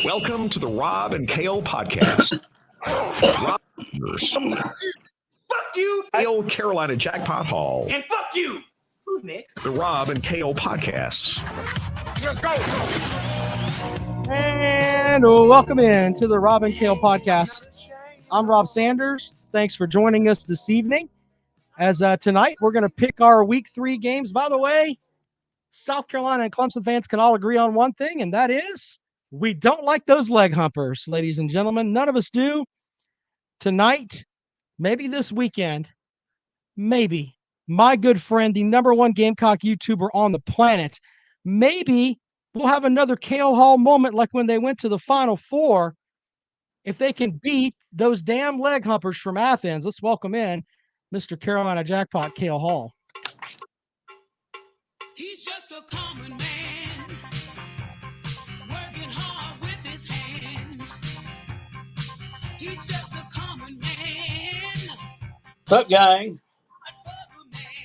Welcome to the Rob and Kale podcast. Rob, Fuck you! Kale Carolina Jackpot Hall. And fuck you! Who's next? The Rob and Kale podcasts. Let's go! And welcome in to the Rob and Kale podcast. I'm Rob Sanders. Thanks for joining us this evening. As tonight, we're going to pick our week 3 games. By the way, South Carolina and Clemson fans can all agree on one thing, and that is we don't like those leg humpers, ladies and gentlemen. None of us do. Tonight, maybe this weekend, maybe my good friend, the number one Gamecock YouTuber on the planet, maybe we'll have another Kale Hall moment like when they went to the Final Four. If they can beat those damn leg humpers from Athens, let's welcome in Mr. Carolina Jackpot, Kale Hall. He's just a common man, working hard with his hands. He's just a common man. What's up, gang?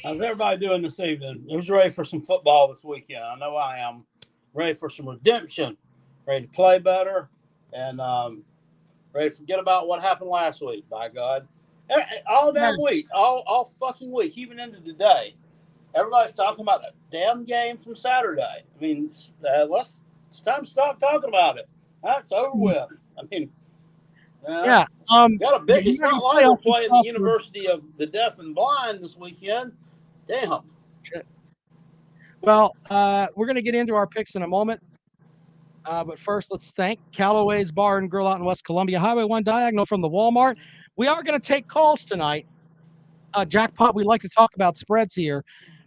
How's everybody doing this evening? Who's ready for some football this weekend? I know I am. Ready for some redemption, ready to play better, and ready to forget about what happened last week, by God. All damn week, all fucking week, even into today. Everybody's talking about that damn game from Saturday. I mean, it's time to stop talking about it. That's over with. I mean, Yeah. Got a big. It's not like we're playing the University of the Deaf and Blind this weekend. Damn. Well, we're going to get into our picks in a moment. But first, let's thank Callaway's Bar and Grill out in West Columbia, Highway 1 diagonal from the Walmart. We are going to take calls tonight. Jackpot, we like to talk about spreads here.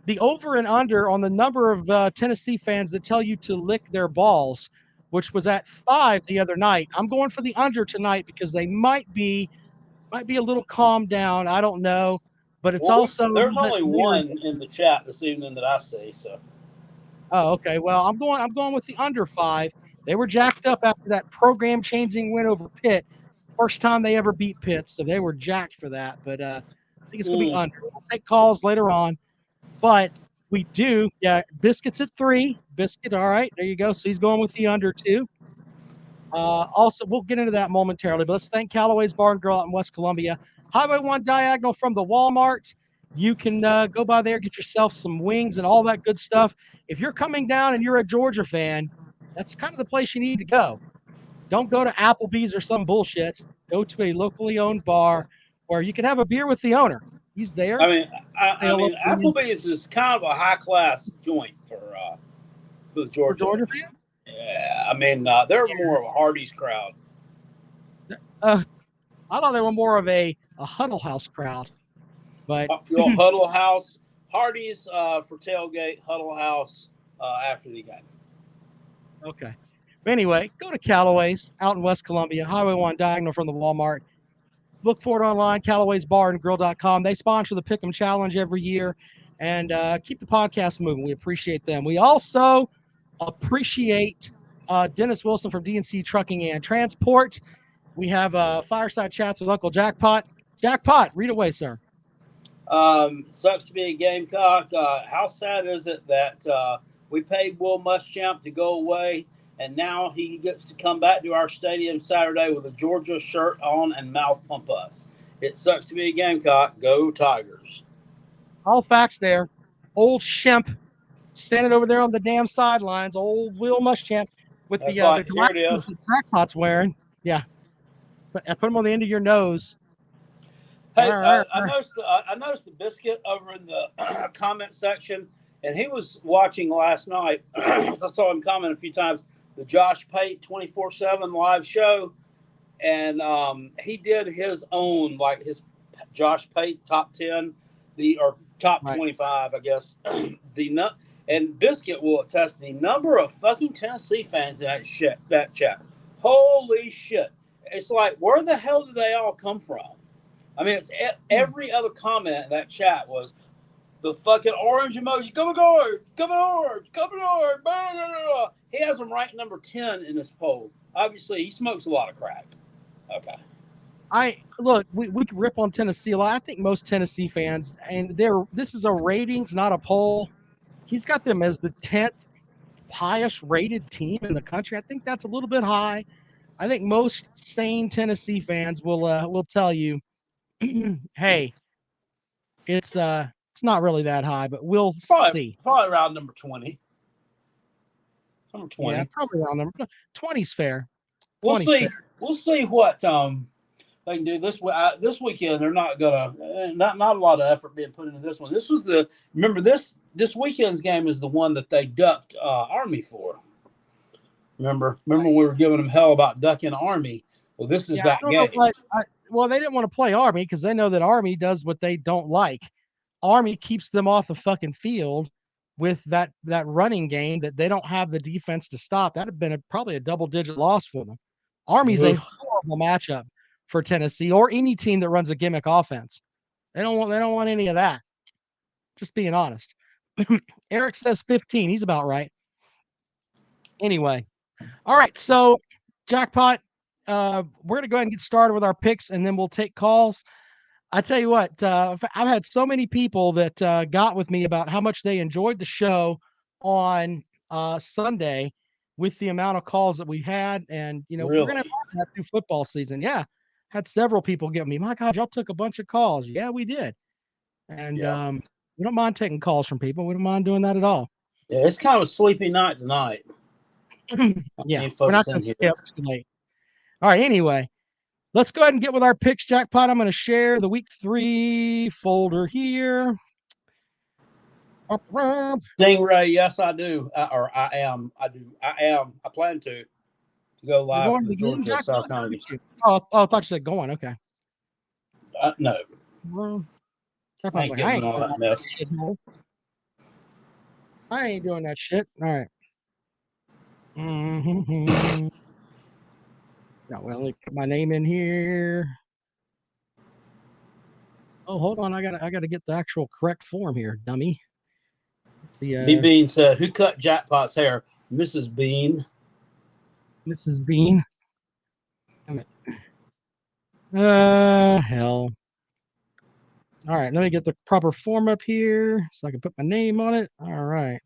The over and under on the number of Tennessee fans that tell you to lick their balls, which was at 5 the other night. I'm going for the under tonight because they might be a little calmed down. I don't know, but it's also there's only one in the chat this evening that I see. So, oh, okay. Well, I'm going with the under 5. They were jacked up after that program-changing win over Pitt. First time they ever beat Pitt, so they were jacked for that. But I think it's going to be under. We'll take calls later on. But we do, Biscuit's at 3. Biscuit, all right, there you go. So he's going with the under 2. Also, we'll get into that momentarily, but let's thank Callaway's Bar and Grill out in West Columbia. Highway 1 diagonal from the Walmart. You can go by there, get yourself some wings and all that good stuff. If you're coming down and you're a Georgia fan, that's kind of the place you need to go. Don't go to Applebee's or some bullshit. Go to a locally owned bar where you can have a beer with the owner. He's there. I mean, Applebee's is kind of a high class joint for the Georgia fan. Yeah, I mean, they're more of a Hardee's crowd. I thought they were more of a Huddle House crowd. But Huddle House, Hardee's for tailgate, Huddle House after the game. Okay. But anyway, go to Callaway's out in West Columbia, Highway 1 diagonal from the Walmart. Look for it online, Callaway'sBarandGrill.com. They sponsor the Pick'em Challenge every year and keep the podcast moving. We appreciate them. We also appreciate Dennis Wilson from DNC Trucking and Transport. We have fireside chats with Uncle Jackpot. Jackpot, read away, sir. Sucks to be a Gamecock. How sad is it that we paid Will Muschamp to go away, and now he gets to come back to our stadium Saturday with a Georgia shirt on and mouth pump us. It sucks to be a Gamecock. Go Tigers. All facts there. Old Shemp standing over there on the damn sidelines. Old Will Muschamp with the glasses that Jackpot's wearing. Yeah. I put them on the end of your nose. Hey, I noticed the Biscuit over in the comment section, and he was watching last night. I saw him comment a few times, the Josh Pate 24/7 live show, and he did his own, like his Josh Pate top 10, or top 25, I guess. And Biscuit will attest the number of fucking Tennessee fans in that chat. Holy shit! It's like, where the hell did they all come from? I mean, it's every other comment in that chat was the fucking orange emoji. Come on, blah, blah, blah. He has him ranked number 10 in this poll. Obviously, he smokes a lot of crack. Okay. We can rip on Tennessee a lot. I think most Tennessee fans, and this is a ratings, not a poll. He's got them as the 10th highest rated team in the country. I think that's a little bit high. I think most sane Tennessee fans will tell you, hey, it's not really that high, but we'll see. Probably around number 20. Number 20. Yeah, probably around number 20's fair. We'll 20's see. fair. We'll see what they can do this weekend. They're not gonna not a lot of effort being put into this one. This was this weekend's game is the one that they ducked Army for. Remember we were giving them hell about ducking Army. Well, this is that game. Well, they didn't want to play Army because they know that Army does what they don't like. Army keeps them off the fucking field with that running game that they don't have the defense to stop. That'd have been probably a double-digit loss for them. Army's a horrible matchup for Tennessee or any team that runs a gimmick offense. They don't want any of that. Just being honest. Eric says 15. He's about right. Anyway. All right. So Jackpot, we're going to go ahead and get started with our picks and then we'll take calls. I tell you what, I've had so many people that got with me about how much they enjoyed the show on Sunday with the amount of calls that we had. And, we're going to have that through football season. Yeah. Had several people give me, my God, y'all took a bunch of calls. Yeah, we did. And we don't mind taking calls from people. We don't mind doing that at all. Yeah, it's kind of a sleepy night tonight. Yeah, we're not going to skip too late. All right, anyway. Let's go ahead and get with our picks, Jackpot. I'm going to share the week 3 folder here. Stingray, yes, I do. I am. I plan to go live to the Georgia South Carolina. Oh, I thought you said going. Okay. No. Well, I ain't getting all that mess. I ain't doing that shit. All right. No, well, let me put my name in here. Oh, hold on. I gotta get the actual correct form here, dummy. B Bean said, "Who cut Jackpot's hair?" Mrs. Bean. Mrs. Bean. Damn it. Hell. All right, let me get the proper form up here so I can put my name on it. All right.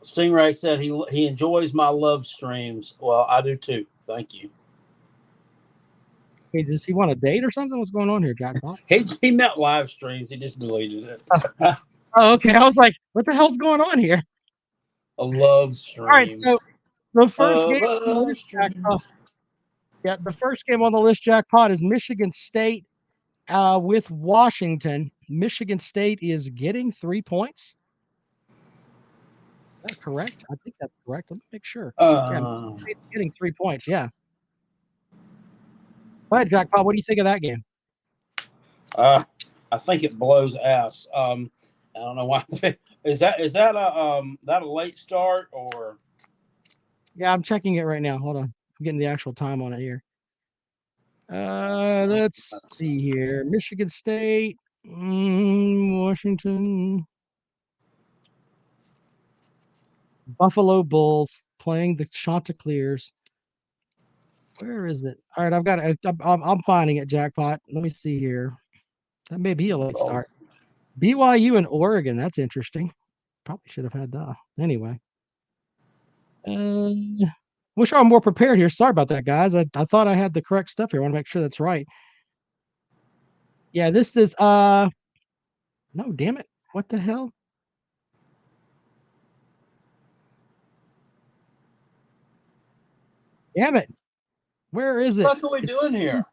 Stingray said he enjoys my love streams. Well, I do too. Thank you. Hey, does he want a date or something? What's going on here, Jackpot? He meant live streams. He just deleted it. Oh, okay. I was like, what the hell's going on here? A love stream. All right, so the first game on the list, Jackpot. Yeah, the first game on the list, Jackpot, is Michigan State with Washington. Michigan State is getting 3 points. Is that correct? I think that's correct. Let me make sure. Michigan State's getting 3 points. Yeah. Go ahead, Jackpot. What do you think of that game? I think it blows ass. I don't know why. Is that a late start or? Yeah, I'm checking it right now. Hold on. I'm getting the actual time on it here. Let's see here. Michigan State, Washington, Buffalo Bulls playing the Chanticleers. Where is it? All right, I've got it. I'm finding it, Jackpot. Let me see here. That may be a late start. BYU and Oregon. That's interesting. Probably should have had that. Anyway. Wish I were more prepared here. Sorry about that, guys. I thought I had the correct stuff here. I want to make sure that's right. Yeah, this is no, damn it. What the hell? Damn it. Where is it? What are we doing here?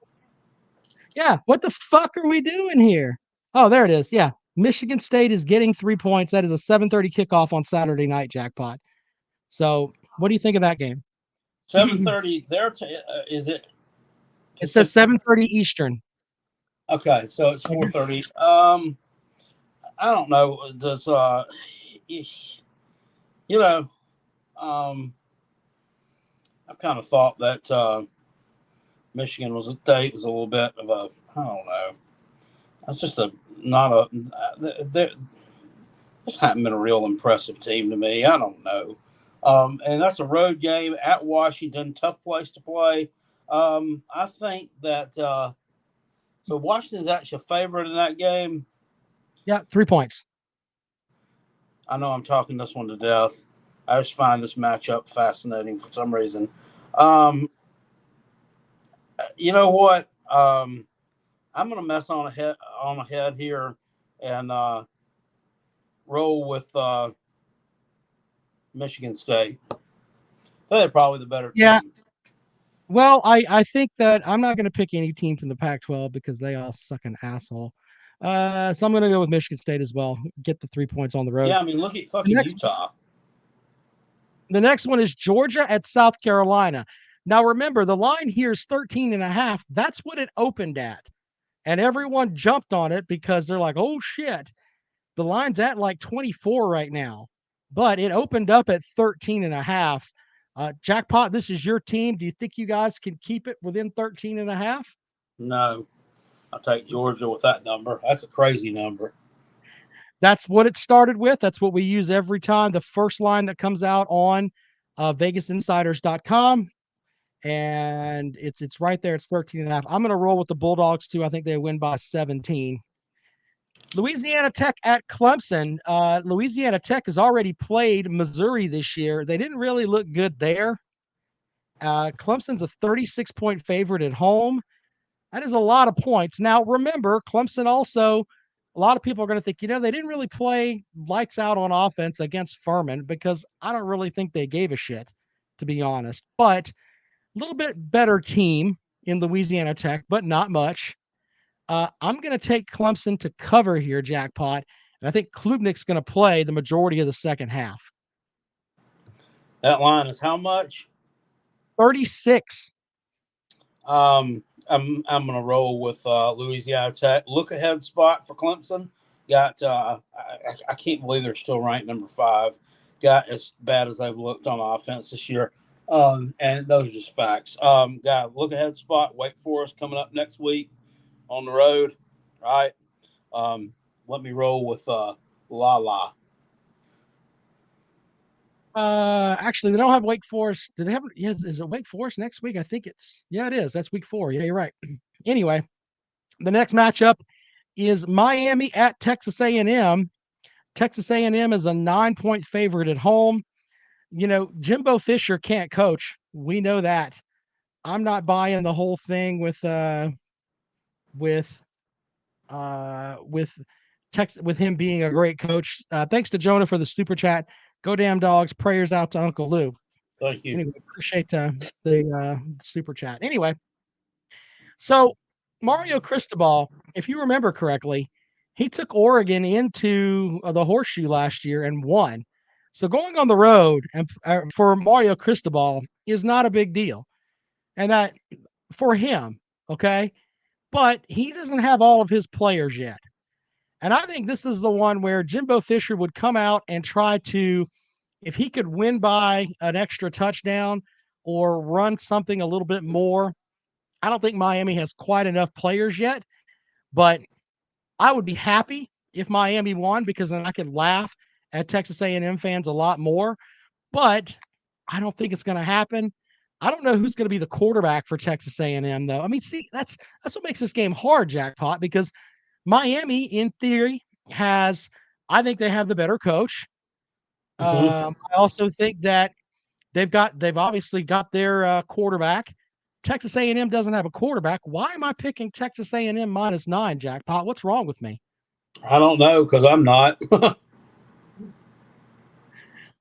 Yeah, what the fuck are we doing here? Oh, there it is. Yeah. Michigan State is getting 3 points. That is a 7:30 kickoff on Saturday night, Jackpot. So, what do you think of that game? 7:30. Is it? It says 7:30 Eastern. Okay, so it's 4:30. I don't know. Does I kind of thought that Michigan was a little bit of a, I don't know. That's just this hasn't been a real impressive team to me. I don't know. And that's a road game at Washington, tough place to play. I think that so Washington's actually a favorite in that game. Yeah, 3 points. I know I'm talking this one to death. I just find this matchup fascinating for some reason. You know what? I'm going to mess on ahead here and roll with Michigan State. They're probably the better team. Yeah. Well, I think that I'm not going to pick any team from the Pac-12 because they all suck an asshole. So I'm going to go with Michigan State as well. Get the 3 points on the road. Yeah, I mean, look at fucking Utah. The next one is Georgia at South Carolina. Now, remember, the line here is 13.5. That's what it opened at. And everyone jumped on it because they're like, oh, shit. The line's at like 24 right now. But it opened up at 13.5. Jackpot, this is your team. Do you think you guys can keep it within 13.5? No. I'll take Georgia with that number. That's a crazy number. That's what it started with. That's what we use every time. The first line that comes out on VegasInsiders.com. And it's right there. It's 13.5. I'm going to roll with the Bulldogs too. I think they win by 17. Louisiana Tech at Clemson. Louisiana Tech has already played Missouri this year. They didn't really look good there. Clemson's a 36-point favorite at home. That is a lot of points. Now, remember, Clemson also, a lot of people are going to think, they didn't really play lights out on offense against Furman because I don't really think they gave a shit, to be honest. But a little bit better team in Louisiana Tech, but not much. I'm going to take Clemson to cover here, Jackpot. And I think Klubnik's going to play the majority of the second half. That line is how much? 36. I'm going to roll with Louisiana Tech. Look ahead spot for Clemson. Got I can't believe they're still ranked number 5. Got as bad as they've looked on offense this year. And those are just facts. Got look ahead spot. Wake Forest coming up next week on the road. Right. Let me roll with La. Actually, they don't have Wake Forest. Do they have? Yes, is it Wake Forest next week? I think it is. That's week 4. Yeah, you're right. Anyway, the next matchup is Miami at Texas A&M. Texas A&M is a 9-point favorite at home. Jimbo Fisher can't coach. We know that. I'm not buying the whole thing with Texas, with him being a great coach. Thanks to Jonah for the super chat. Go damn dogs. Prayers out to Uncle Lou. Thank you. Anyway, appreciate the super chat. Anyway, so Mario Cristobal, if you remember correctly, he took Oregon into the horseshoe last year and won. So going on the road and for Mario Cristobal is not a big deal. And that for him, okay? But he doesn't have all of his players yet. And I think this is the one where Jimbo Fisher would come out and try to, if he could win by an extra touchdown or run something a little bit more. I don't think Miami has quite enough players yet, but I would be happy if Miami won because then I could laugh at Texas A&M fans a lot more, but I don't think it's going to happen. I don't know who's going to be the quarterback for Texas A&M, though. I mean, see, that's what makes this game hard, Jackpot, because Miami, in theory, I think they have the better coach. I also think that they've obviously got their quarterback. Texas A&M doesn't have a quarterback. Why am I picking Texas A&M -9, Jackpot? What's wrong with me? I don't know because I'm not.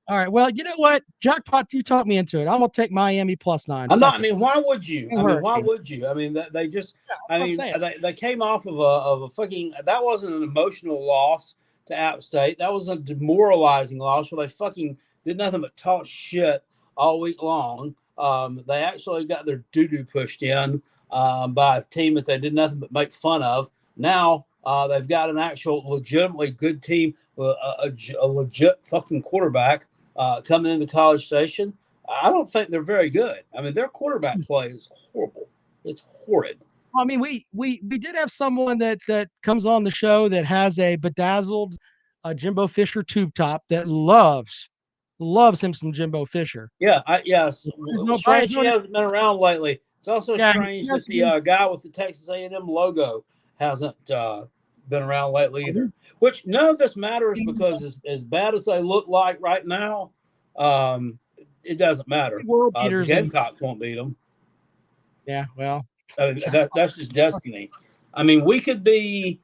All right. Well, you know what? Jackpot, you talked me into it. I'm going to take Miami +9. I'm not. I mean, why would you? Why would you? I mean, they just. They came off of a fucking. That wasn't an emotional loss to App State. That was a demoralizing loss where they fucking did nothing but talk shit all week long. They actually got their doo-doo pushed in by a team that they did nothing but make fun of. Now they've got an actual legitimately good team with a legit fucking quarterback coming into College Station. I don't think they're very good. I mean, their quarterback play is horrible. It's horrid. Well, I mean, we did have someone that comes on the show that has a bedazzled Jimbo Fisher tube top that loves him some Jimbo Fisher. Yeah, yes. Strange he hasn't been around lately. It's also strange that the guy with the Texas A&M logo hasn't been around lately either. Which none of this matters because as bad as they look like right now, it doesn't matter. World The beaters. And, Gamecocks won't beat them. yeah, well, That's just destiny. I mean, we could be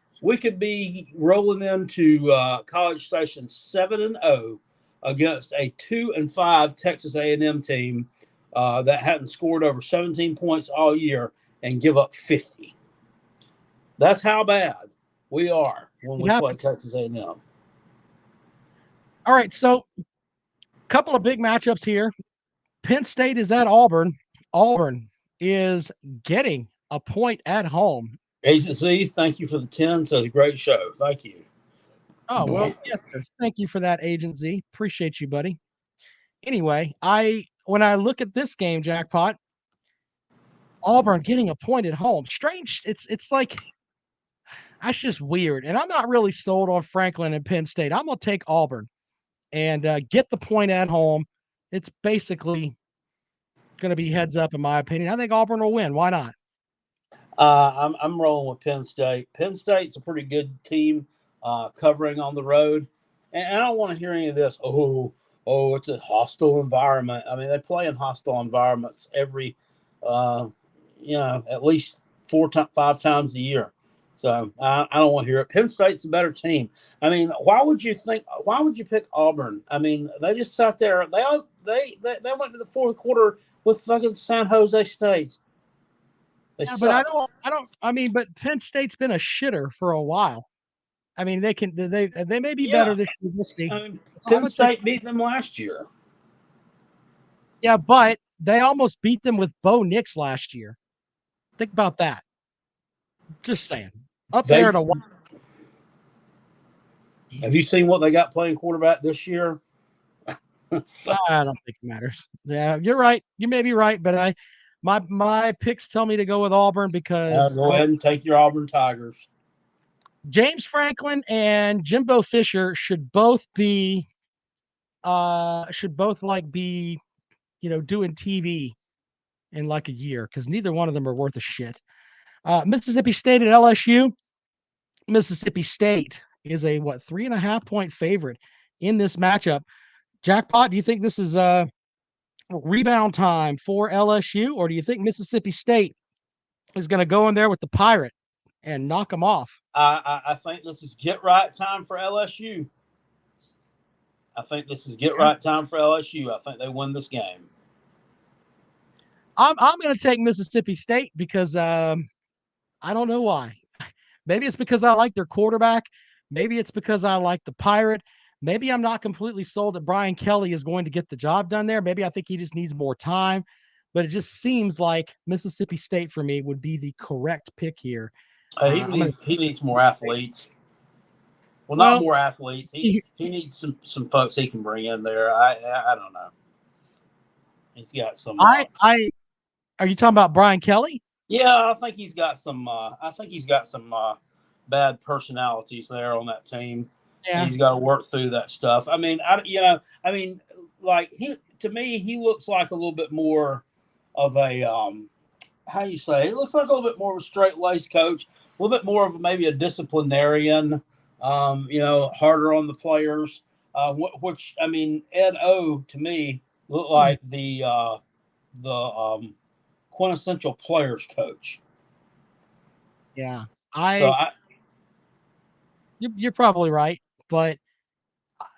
rolling into College Station 7-0 against a 2-5 Texas A&M team that hadn't scored over 17 points all year and give up 50. That's how bad we are when we play Texas A&M. All right, so a couple of big matchups here. Penn State is at Auburn. Auburn is getting a point at home. Agency, thank you for the 10. So it's a great show. Thank you. Oh, well, yes, sir. Thank you for that, Agency. Appreciate you, buddy. Anyway, when I look at this game, Jackpot, Auburn getting a point at home. Strange. It's like that's just weird. And I'm not really sold on Franklin and Penn State. I'm gonna take Auburn and get the point at home. It's basically gonna be heads up, in my opinion. I think Auburn will win. Why not? I'm rolling with Penn State. Penn State's a pretty good team covering on the road. And I don't want to hear any of this. Oh, it's a hostile environment. I mean, they play in hostile environments every at least 5 times a year. So I don't want to hear it. Penn State's a better team. I mean, why would you pick Auburn? I mean, they just sat there. They went to the fourth quarter with fucking San Jose State. But but Penn State's been a shitter for a while. I mean, they may be better this year. We'll see. I mean, Penn State beat them last year. Yeah, but they almost beat them with Bo Nix last year. Think about that. Just saying. There to watch. Have you seen what they got playing quarterback this year? I don't think it matters. Yeah, you're right. You may be right, but my picks tell me to go with Auburn because go ahead and take your Auburn Tigers. James Franklin and Jimbo Fisher should both be doing TV in like a year because neither one of them are worth a shit. Mississippi State at LSU. Mississippi State is a 3.5 point favorite in this matchup. Jackpot, do you think this is rebound time for LSU, or do you think Mississippi State is going to go in there with the Pirate and knock them off? I think this is get right time for LSU. I think they win this game. I'm going to take Mississippi State because I don't know why. Maybe it's because I like their quarterback. Maybe it's because I like the Pirate. Maybe I'm not completely sold that Brian Kelly is going to get the job done there. Maybe I think he just needs more time. But it just seems like Mississippi State for me would be the correct pick here. He needs more athletes. Well, not more athletes. He needs some folks he can bring in there. I don't know. He's got some. Are you talking about Brian Kelly? Yeah, I think he's got some. Bad personalities there on that team. Yeah. He's got to work through that stuff. I mean, to me, he looks like a little bit more of a how you say? It looks like a little bit more of a straight-laced coach, a little bit more of maybe a disciplinarian. Harder on the players. Which I mean, Ed O to me looked like the quintessential players coach. Yeah, you're probably right, but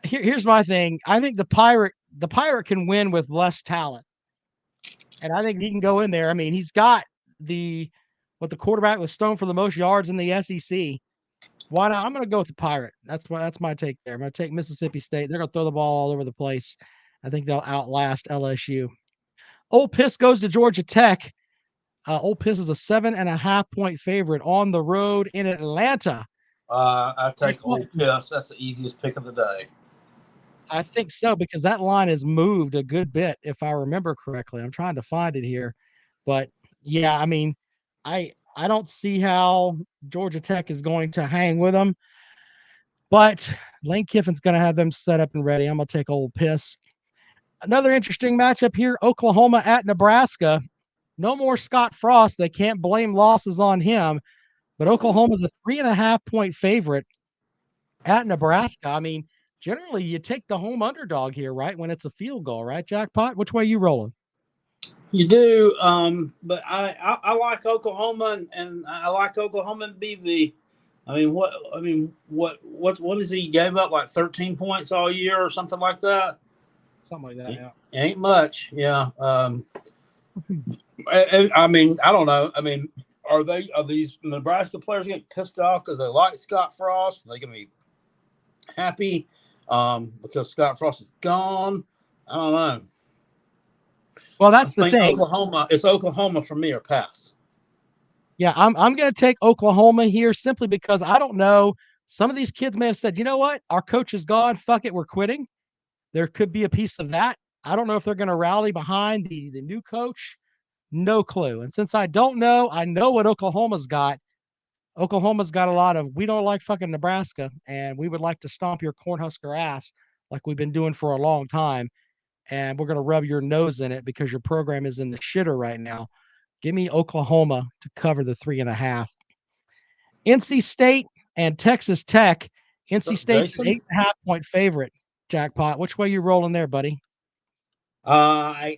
here's my thing. I think the Pirate can win with less talent, and I think he can go in there. I mean, he's got the quarterback was thrown for the most yards in the SEC. Why not? I'm going to go with the Pirate. That's my take there. I'm going to take Mississippi State. They're going to throw the ball all over the place. I think they'll outlast LSU. Ole Miss goes to Georgia Tech. Ole Miss is a 7.5 point favorite on the road in Atlanta. I take Ole Miss. That's the easiest pick of the day. I think so because that line has moved a good bit, if I remember correctly. I'm trying to find it here, but yeah, I mean, I don't see how Georgia Tech is going to hang with them, but Lane Kiffin's going to have them set up and ready. I'm going to take Ole Miss. Another interesting matchup here: Oklahoma at Nebraska. No more Scott Frost. They can't blame losses on him. but Oklahoma's a 3.5-point favorite at Nebraska. I mean, generally you take the home underdog here, right? When it's a field goal, right? Jackpot. Which way you rolling? You do, but I like Oklahoma, and I like Oklahoma and BV. What is he gave up, like 13 points all year or something like that? Something like that, yeah. Ain't much, yeah. I mean, I don't know. I mean, are these Nebraska players getting pissed off because they like Scott Frost? Are they gonna be happy because Scott Frost is gone? I don't know. Well, that's the thing. It's Oklahoma for me or pass. Yeah, I'm going to take Oklahoma here simply because I don't know. Some of these kids may have said, you know what? Our coach is gone. Fuck it. We're quitting. There could be a piece of that. I don't know if they're going to rally behind the new coach. No clue. And since I don't know, I know what Oklahoma's got. Oklahoma's got a lot of, we don't like fucking Nebraska, and we would like to stomp your Cornhusker ass like we've been doing for a long time. And we're going to rub your nose in it because your program is in the shitter right now. Give me Oklahoma to cover the 3.5. NC State and Texas Tech. NC State's an 8.5-point favorite. Jackpot. Which way you rolling there, buddy? Home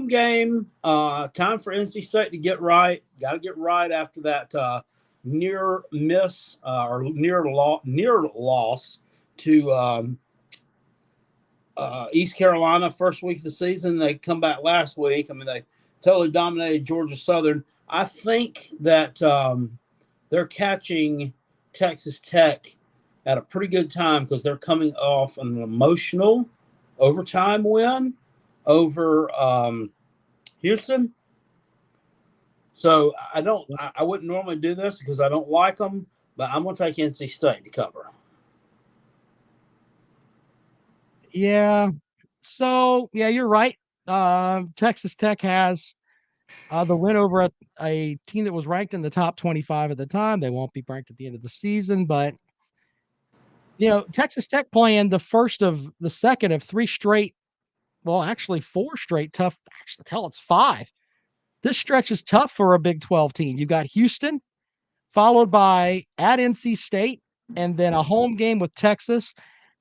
game. Time for NC State to get right. Got to get right after that near miss or near loss to East Carolina first week of the season. They come back last week. I mean, they totally dominated Georgia Southern. I think that they're catching Texas Tech at a pretty good time because they're coming off an emotional overtime win over Houston. So I wouldn't normally do this because I don't like them, but I'm going to take NC State to cover. Yeah. So, yeah, you're right. Texas Tech has the win over a team that was ranked in the top 25 at the time. They won't be ranked at the end of the season, but Texas Tech playing the second of 3 straight, well, actually 4 straight tough. Actually, hell, it's 5. This stretch is tough for a Big 12 team. You got Houston, followed by at NC State, and then a home game with Texas,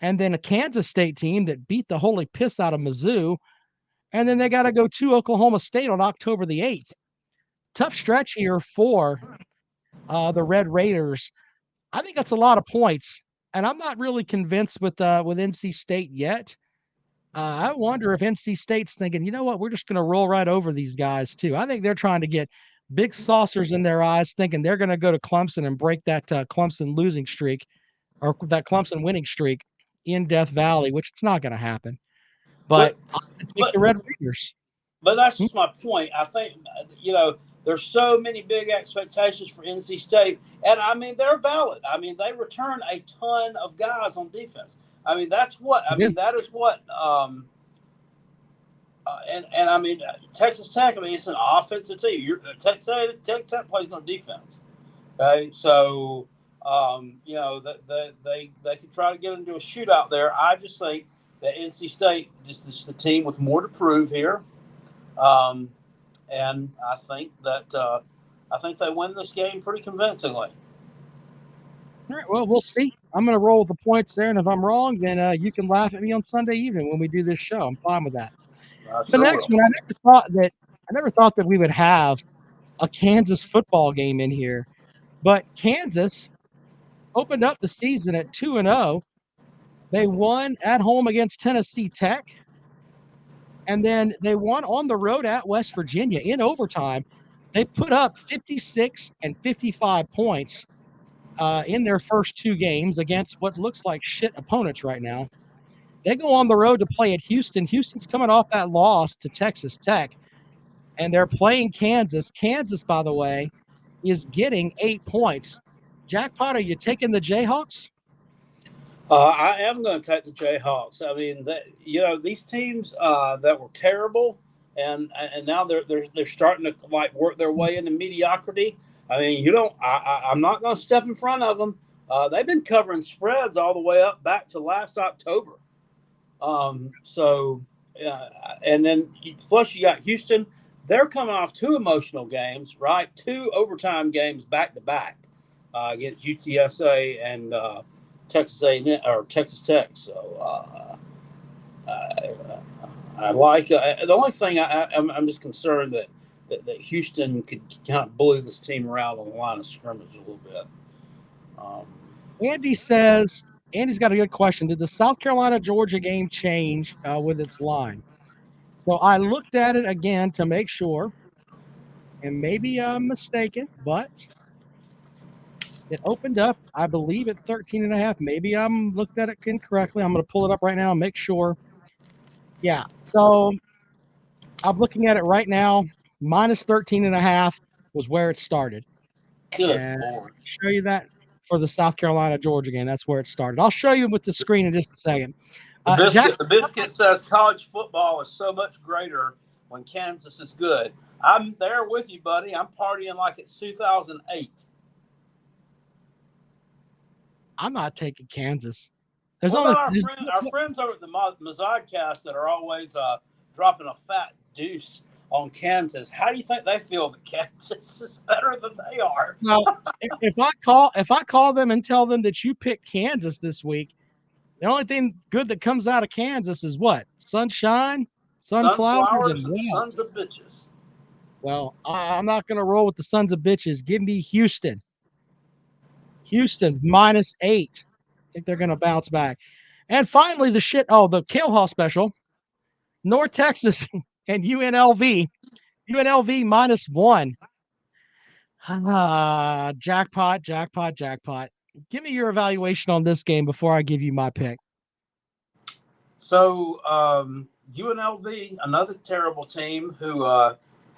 and then a Kansas State team that beat the holy piss out of Mizzou. And then they got to go to Oklahoma State on October the 8th. Tough stretch here for the Red Raiders. I think that's a lot of points, and I'm not really convinced with NC State yet. I wonder if NC State's thinking, you know what, we're just going to roll right over these guys too. I think they're trying to get big saucers in their eyes, thinking they're going to go to Clemson and break that Clemson losing streak or that Clemson winning streak in Death Valley, which it's not going to happen. But take the Red Raiders. But that's just my point. I think, there's so many big expectations for NC State. And, I mean, they're valid. I mean, they return a ton of guys on defense. I mean, that is what I mean, Texas Tech, I mean, it's an offensive team. Texas Tech plays no defense. Okay, so, they could try to get into a shootout there. I just think that NC State is the team with more to prove here. And I think that I think they win this game pretty convincingly. All right, well, we'll see. I'm going to roll with the points there, and if I'm wrong, then you can laugh at me on Sunday evening when we do this show. I'm fine with that. The next one, I never thought that we would have a Kansas football game in here, but Kansas opened up the season at 2-0. They won at home against Tennessee Tech, and then they won on the road at West Virginia in overtime. They put up 56 and 55 points in their first 2 games against what looks like shit opponents right now. They go on the road to play at Houston. Houston's coming off that loss to Texas Tech, and they're playing Kansas. Kansas, by the way, is getting 8 points. Jackpot, are you taking the Jayhawks? I am going to take the Jayhawks. I mean, these teams that were terrible, and now they're starting to work their way into mediocrity. I mean, I'm not going to step in front of them. They've been covering spreads all the way up back to last October. And then plus you got Houston. they're coming off 2 emotional games, right? 2 overtime games back to back against UTSA and Texas A&M or Texas Tech. So I like the only thing I'm just concerned that Houston could kind of bully this team around on the line of scrimmage a little bit. Andy says, Andy's got a good question. Did the South Carolina-Georgia game change with its line? So I looked at it again to make sure, and maybe I'm mistaken, but it opened up, I believe, at 13.5. Maybe I'm looked at it incorrectly. I'm going to pull it up right now and make sure. Yeah, so I'm looking at it right now. Minus 13.5 was where it started. Good and Lord. Show you that for the South Carolina-Georgia game. That's where it started. I'll show you with the screen in just a second. The biscuit says college football is so much greater when Kansas is good. I'm there with you, buddy. I'm partying like it's 2008. I'm not taking Kansas. There's What only about our friends over at the Mazodcast that are always dropping a fat deuce on Kansas? How do you think they feel that Kansas is better than they are? Now, if I call them and tell them that you picked Kansas this week, the only thing good that comes out of Kansas is what? Sunshine, sunflowers, and sons of bitches. Well, I'm not going to roll with the sons of bitches. Give me Houston. Houston minus 8. I think they're going to bounce back. And finally, the Kale Hall special. North Texas and UNLV. UNLV minus 1. Jackpot. Give me your evaluation on this game before I give you my pick. So UNLV, another terrible team who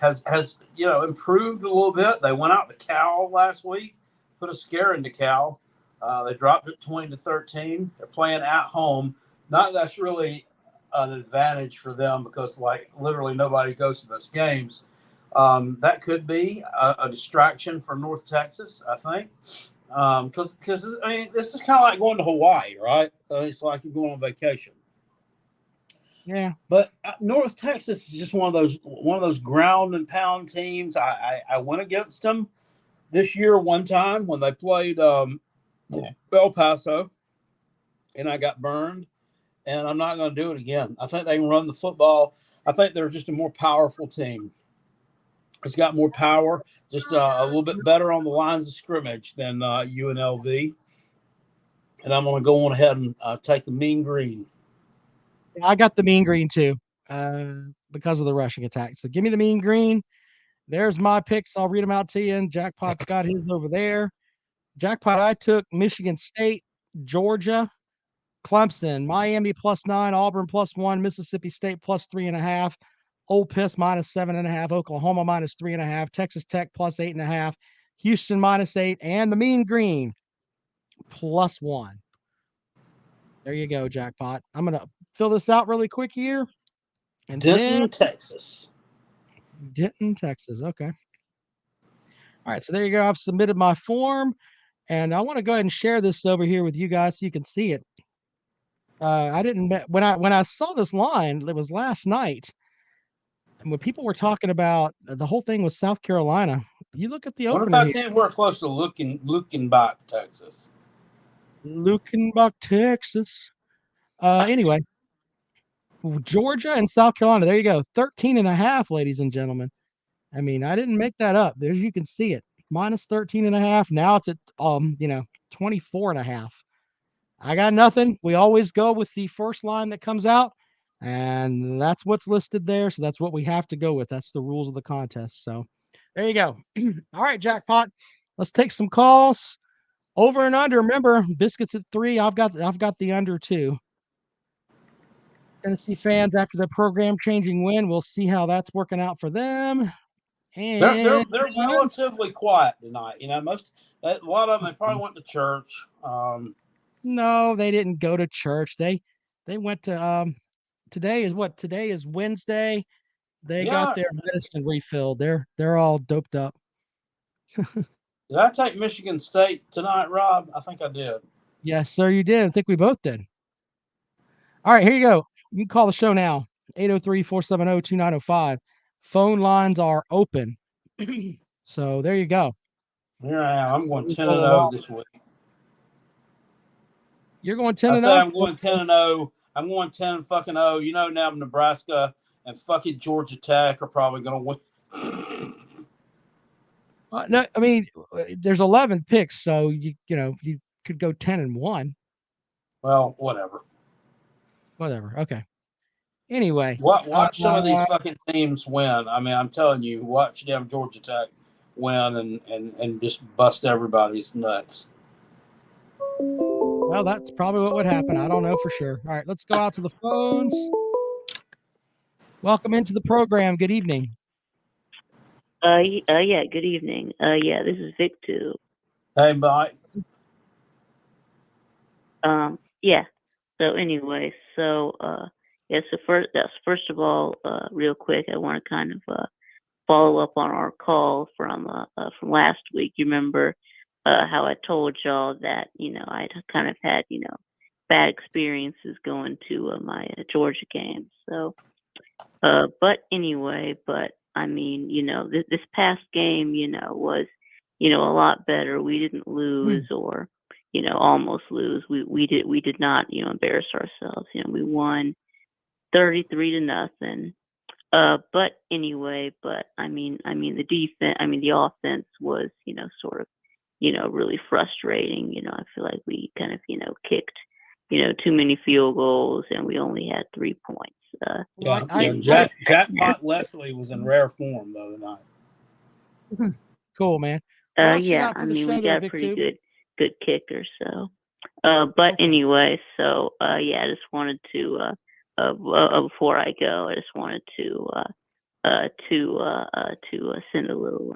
has improved a little bit. They went out to Cal last week, put a scare into Cal. They dropped it 20-13. They're playing at home. Not that's really an advantage for them because literally nobody goes to those games. That could be a distraction for North Texas, I think. Because I mean, this is kind of like going to Hawaii, right? It's like you're going on vacation. Yeah, but North Texas is just one of those ground and pound teams. I went against them this year one time when they played El Paso, and I got burned. And I'm not going to do it again. I think they can run the football. I think they're just a more powerful team. It's got more power, just a little bit better on the lines of scrimmage than UNLV. And I'm going to go on ahead and take the Mean Green. I got the Mean Green too because of the rushing attack. So give me the Mean Green. There's my picks. I'll read them out to you. And Jackpot's got his over there. Jackpot, I took Michigan State, Georgia, Clemson, Miami +9, Auburn +1, Mississippi State +3.5, Ole Miss -7.5, Oklahoma -3.5, Texas Tech +8.5, Houston -8, and the Mean Green +1. There you go, Jackpot. I'm gonna fill this out really quick here. And Denton, Texas. Okay. All right, so there you go. I've submitted my form, and I want to go ahead and share this over here with you guys so you can see it. I didn't when I saw this line, it was last night, and when people were talking about the whole thing with South Carolina, you look at the opener. What if that's anywhere close to Luckenbach, Texas? Luckenbach, Texas. Anyway, Georgia and South Carolina. There you go, 13.5, ladies and gentlemen. I mean, I didn't make that up. There you can see it, minus 13.5. Now it's at 24.5. I got nothing. We always go with the first line that comes out, and that's what's listed there. So that's what we have to go with. That's the rules of the contest. So there you go. All right, Jackpot. Let's take some calls. Over and under. Remember, biscuits at 3. I've got the under 2. Tennessee fans after the program changing win. We'll see how that's working out for them. And they're relatively quiet tonight. You know, a lot of them they probably went to church. No, they didn't go to church. They went to today is Wednesday. They got their medicine refilled. They're all doped up. Did I take Michigan State tonight, Rob? I think I did. Yes, sir, you did. I think we both did. All right, here you go. You can call the show now. 803-470-2905. phone lines are open. So there you go. Here I am. I'm going 10-0 this week. You're going 10 I and say 0. I'm going 10-0. I'm going 10-0. You know, now Nebraska and fucking Georgia Tech are probably going to win. No, I mean, there's 11 picks, so you could go 10-1. Well, whatever. Okay. Anyway, Watch some of these fucking teams win. I mean, I'm telling you, watch them Georgia Tech win and just bust everybody's nuts. Well, that's probably what would happen. I don't know for sure. All right, let's go out to the phones. Welcome into the program. Good evening. Yeah, good evening. Yeah, this is Vic too. Hey, Mike. Yeah. So anyway, so first of all, real quick, I want to kind of follow up on our call from last week. You remember how I told y'all that I'd kind of had bad experiences going to my Georgia games. So, but I mean, this past game, was a lot better. We didn't lose or almost lose. We did not embarrass ourselves. We won 33-0. But I mean the defense, the offense was sort of really frustrating. I feel like we kind of kicked too many field goals and we only had 3 points. Jackpot Leslie was in rare form the other night. Cool, man. Yeah, I mean we got a pretty good kicker. So, but anyway, so yeah, I just wanted to before I go, I just wanted to send a little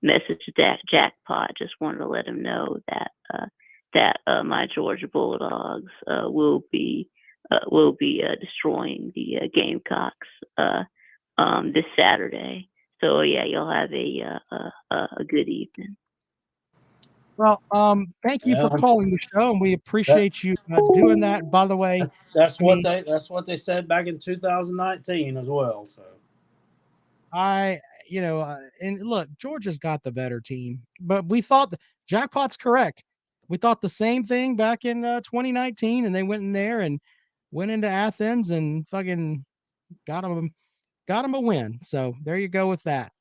message to Jackpot. Just wanted to let him know that my Georgia Bulldogs will be destroying the Gamecocks this Saturday. So yeah, you'll have a good evening. Well, thank you for calling the show, and we appreciate you doing that. By the way, that's what they said back in 2019 as well. So and look, Georgia's got the better team, but we thought Jackpot's correct. We thought the same thing back in 2019, and they went in there and went into Athens and fucking got them a win. So there you go with that.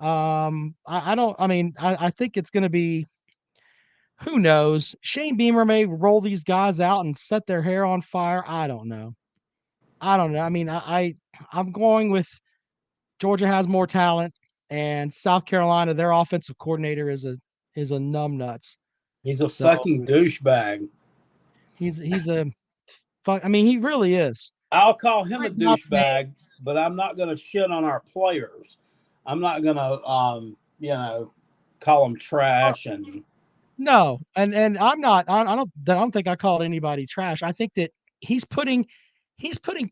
I think it's going to be. Who knows? Shane Beamer may roll these guys out and set their hair on fire. I don't know. I mean, I'm going with Georgia has more talent, and South Carolina, their offensive coordinator is a numbnuts. He's a fucking douchebag. He's a fuck. I mean, he really is. I'll call him a douchebag, but I'm not going to shit on our players. I'm not going to, call them trash and. No, and I'm not. I don't think I called anybody trash. I think that he's putting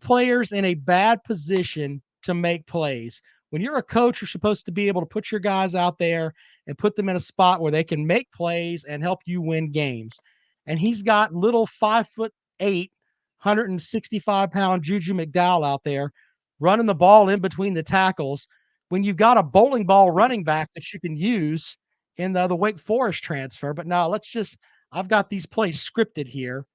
players in a bad position to make plays. When you're a coach, you're supposed to be able to put your guys out there and put them in a spot where they can make plays and help you win games. And he's got little 5'8", 165-pound Juju McDowell out there running the ball in between the tackles when you've got a bowling ball running back that you can use in the Wake Forest transfer. But now I've got these plays scripted here.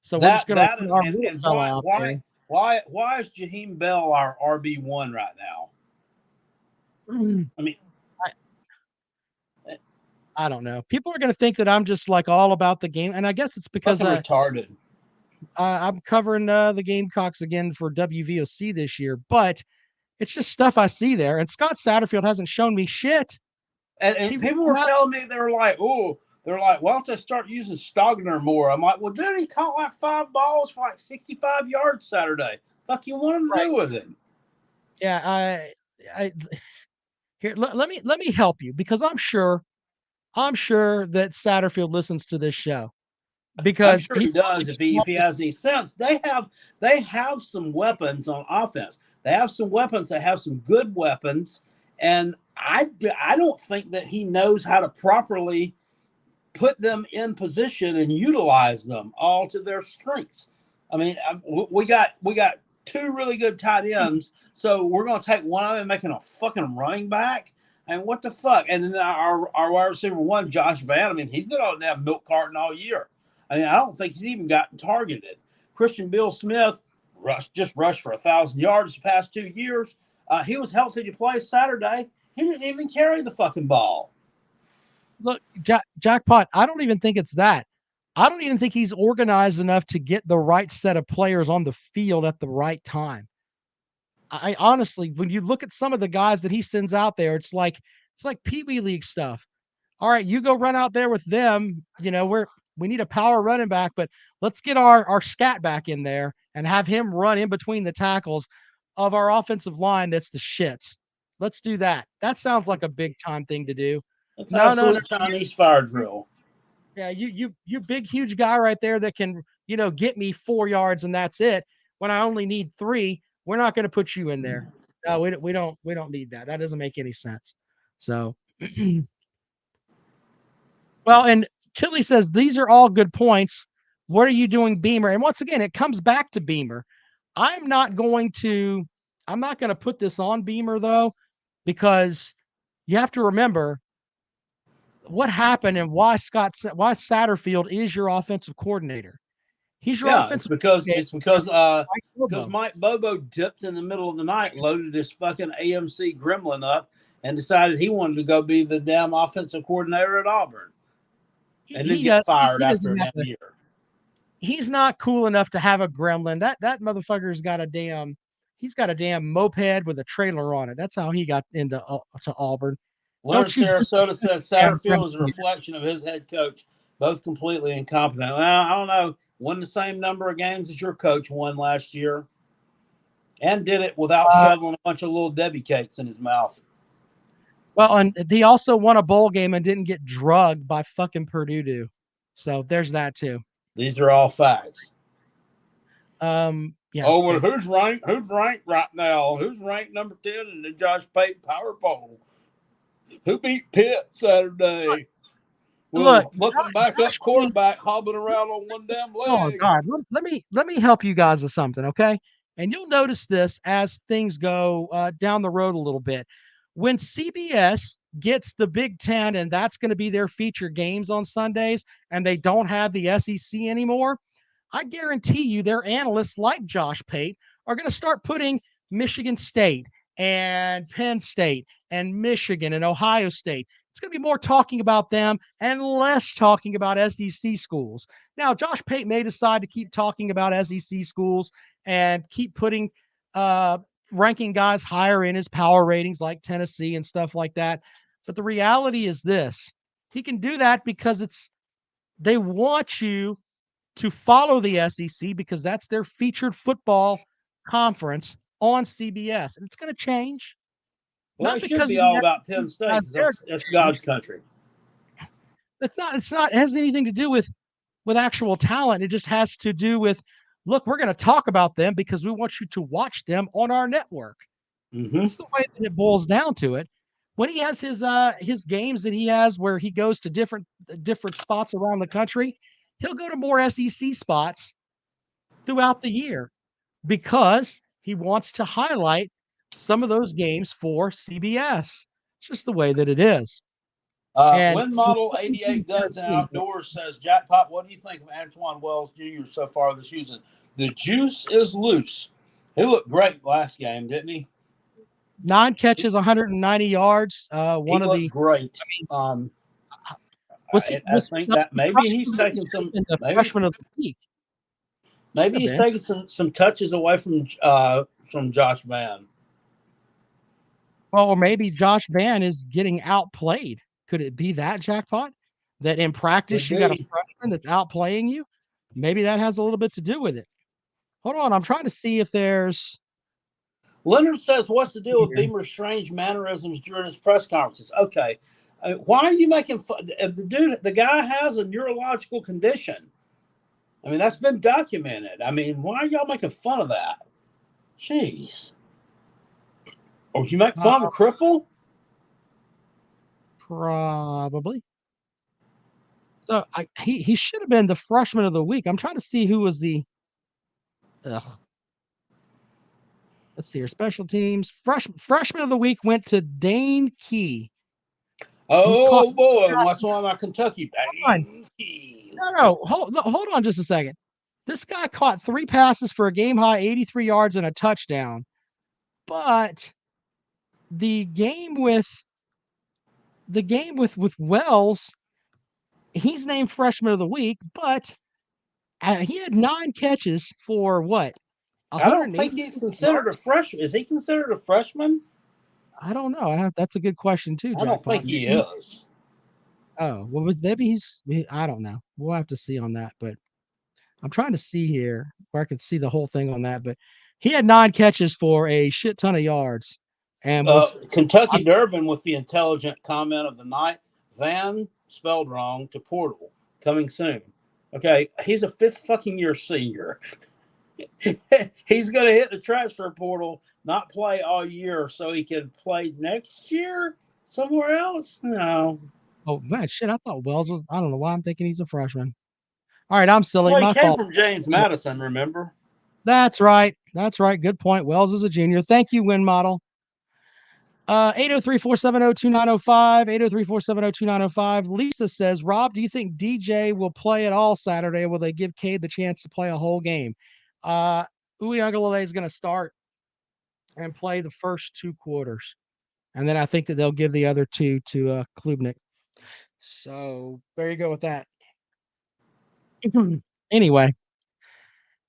So we're just going to put our little fella out there. Why is Jaheim Bell our RB1 right now? I mean, I don't know. People are going to think that I'm just like all about the game. And I guess it's because retarded. I'm covering the Gamecocks again for WVOC this year, but it's just stuff I see there. And Scott Satterfield hasn't shown me shit. And people were telling me, they were like, why don't they start using Stogner more? I'm like, well, didn't he caught like 5 balls for like 65 yards Saturday? Fuck, you want him to do with it? Yeah, here, let me help you, because I'm sure that Satterfield listens to this show, because I'm sure he does if he has any sense. They have some weapons on offense. They have some weapons. They have some good weapons, and I don't think that he knows how to properly put them in position and utilize them all to their strengths. I mean, we got two really good tight ends. So we're going to take one of them and make him a fucking running back. And what the fuck? And then our wide receiver one, Josh Van, I mean, he's been on that milk carton all year. I mean, I don't think he's even gotten targeted. Christian Bill Smith just rushed for 1,000 yards the past 2 years. He was healthy to play Saturday. He didn't even carry the fucking ball. Look, Jackpot, I don't even think it's that. I don't even think he's organized enough to get the right set of players on the field at the right time. I honestly, when you look at some of the guys that he sends out there, it's like Pee Wee League stuff. All right, you go run out there with them. You know, we need a power running back, but let's get our scat back in there and have him run in between the tackles of our offensive line. That's the shits. Let's do that. That sounds like a big time thing to do. It's absolute Chinese fire drill. Yeah, you big huge guy right there that can, you know, get me 4 yards and that's it. When I only need 3, we're not going to put you in there. No, we don't need that. That doesn't make any sense. So, well, and Tilly says these are all good points. What are you doing, Beamer? And once again, it comes back to Beamer. I'm not going to put this on Beamer though, because you have to remember what happened and why Satterfield is your offensive coordinator. He's your offensive it's because Mike Bobo dipped in the middle of the night, loaded his fucking AMC gremlin up, and decided he wanted to go be the damn offensive coordinator at Auburn, and then get fired after that year. He's not cool enough to have a gremlin. That motherfucker's got a damn moped with a trailer on it. That's how he got into to Auburn. Leonard Sarasota says Satterfield is a reflection of his head coach, both completely incompetent. Well, I don't know. Won the same number of games as your coach won last year, and did it without shoveling a bunch of little Debbie cakes in his mouth. Well, and he also won a bowl game and didn't get drugged by fucking Purdue. So there's that too. These are all facts. Yeah. Oh, well, who's ranked right now? Who's ranked number 10 in the Josh Pate Power Poll? Who beat Pitt Saturday? Look, looking back up quarterback hobbling around on one damn leg. Oh God, let me help you guys with something, okay? And you'll notice this as things go down the road a little bit. When CBS gets the Big Ten and that's going to be their feature games on Sundays, and they don't have the SEC anymore, I guarantee you their analysts like Josh Pate are going to start putting Michigan State and Penn State and Michigan and Ohio State. It's going to be more talking about them and less talking about SEC schools. Now, Josh Pate may decide to keep talking about SEC schools and keep putting ranking guys higher in his power ratings like Tennessee and stuff like that. But the reality is this. He can do that because they want you to follow the SEC because that's their featured football conference on CBS. And it's going to change. Well, it should be all about Penn State. That's God's country. It's not. It hasn't anything to do with actual talent. It just has to do with, look, we're going to talk about them because we want you to watch them on our network. Mm-hmm. That's the way that it boils down to it. When he has his games that he has where he goes to different spots around the country, he'll go to more SEC spots throughout the year because he wants to highlight some of those games for CBS. It's just the way that it is. Wind Model 88 Guns and Outdoors says, Jackpot, what do you think of Antoine Wells Jr. so far this season? The juice is loose. He looked great last game, didn't he? 9 catches, 190 yards. Great. I think that maybe he's taking some freshman of the week. Maybe he's taking some touches away from Josh Van. Well, or maybe Josh Van is getting outplayed. Could it be that, Jackpot? That in practice you got a freshman that's outplaying you? Maybe that has a little bit to do with it. Hold on, I'm trying to see if there's. Leonard says, what's the deal with Beamer's strange mannerisms during his press conferences? Okay. Why are you making fun? The guy has a neurological condition. I mean, that's been documented. I mean, why are y'all making fun of that? Jeez. Oh, you make fun of a cripple? Probably. So he should have been the freshman of the week. I'm trying to see who was the. Let's see here. Special teams. Freshman of the week went to Dane Key. Oh boy, that's one of my Kentucky. No, hold on just a second. This guy caught 3 passes for a game high 83 yards and a touchdown. But the game with Wells, he's named freshman of the week, but he had 9 catches for what? I don't think he's considered a freshman. Is he considered a freshman? I don't know. That's a good question too, Jack. I don't think he is. Oh, well, maybe I don't know. We'll have to see on that, but I'm trying to see here where I could see the whole thing on that, but he had 9 catches for a shit ton of yards. And Kentucky Durbin with the intelligent comment of the night: Van spelled wrong to Portal coming soon. Okay, he's a 5th fucking year senior. He's going to hit the transfer portal, not play all year, so he can play next year somewhere else. No. Oh man, shit! I thought Wells was. I don't know why I'm thinking he's a freshman. All right, I'm silly. Well, he My came fault. from James Madison, remember? That's right. Good point. Wells is a junior. Thank you, Win Model. 803-470-2905, 803-470-2905. Lisa says, Rob, do you think DJ will play at all Saturday, or will they give Cade the chance to play a whole game? Uiagalelei is going to start and play the first 2 quarters. And then I think that they'll give the other 2 to Klubnik. So there you go with that. Anyway,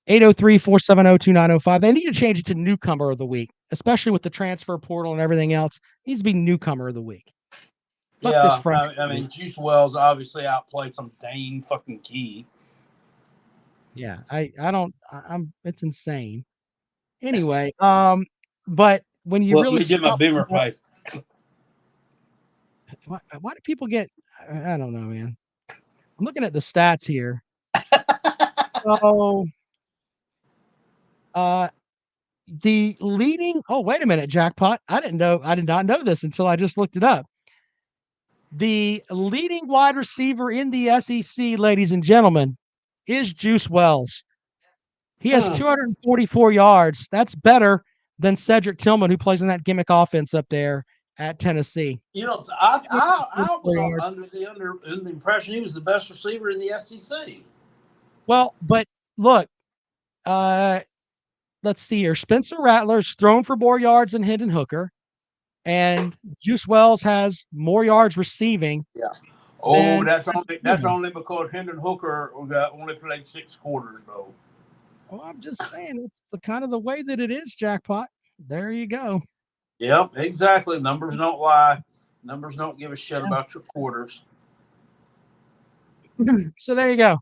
803-470-2905. They need to change it to newcomer of the week, especially with the transfer portal and everything else. It needs to be newcomer of the week. Yeah, I mean, Juice Wells obviously outplayed some Dane fucking Key. Yeah, it's insane. Anyway, but when you really let me do my boomer face. Why do people get? I don't know, man. I'm looking at the stats here. So, the leading. Oh, wait a minute, Jackpot. I did not know this until I just looked it up. The leading wide receiver in the SEC, ladies and gentlemen, is Juice Wells. He has 244 yards. That's better than Cedric Tillman, who plays in that gimmick offense up there at Tennessee. You know, I was under the impression he was the best receiver in the SEC. Well, but look, let's see here. Spencer Rattler's thrown for more yards than Hendon Hooker, and Juice Wells has more yards receiving. Yeah. Oh, that's only because Hendon Hooker only played 6 quarters, though. Well, I'm just saying, it's the kind of the way that it is, Jackpot. There you go. Yep, exactly. Numbers don't lie. Numbers don't give a shit about your quarters. So there you go.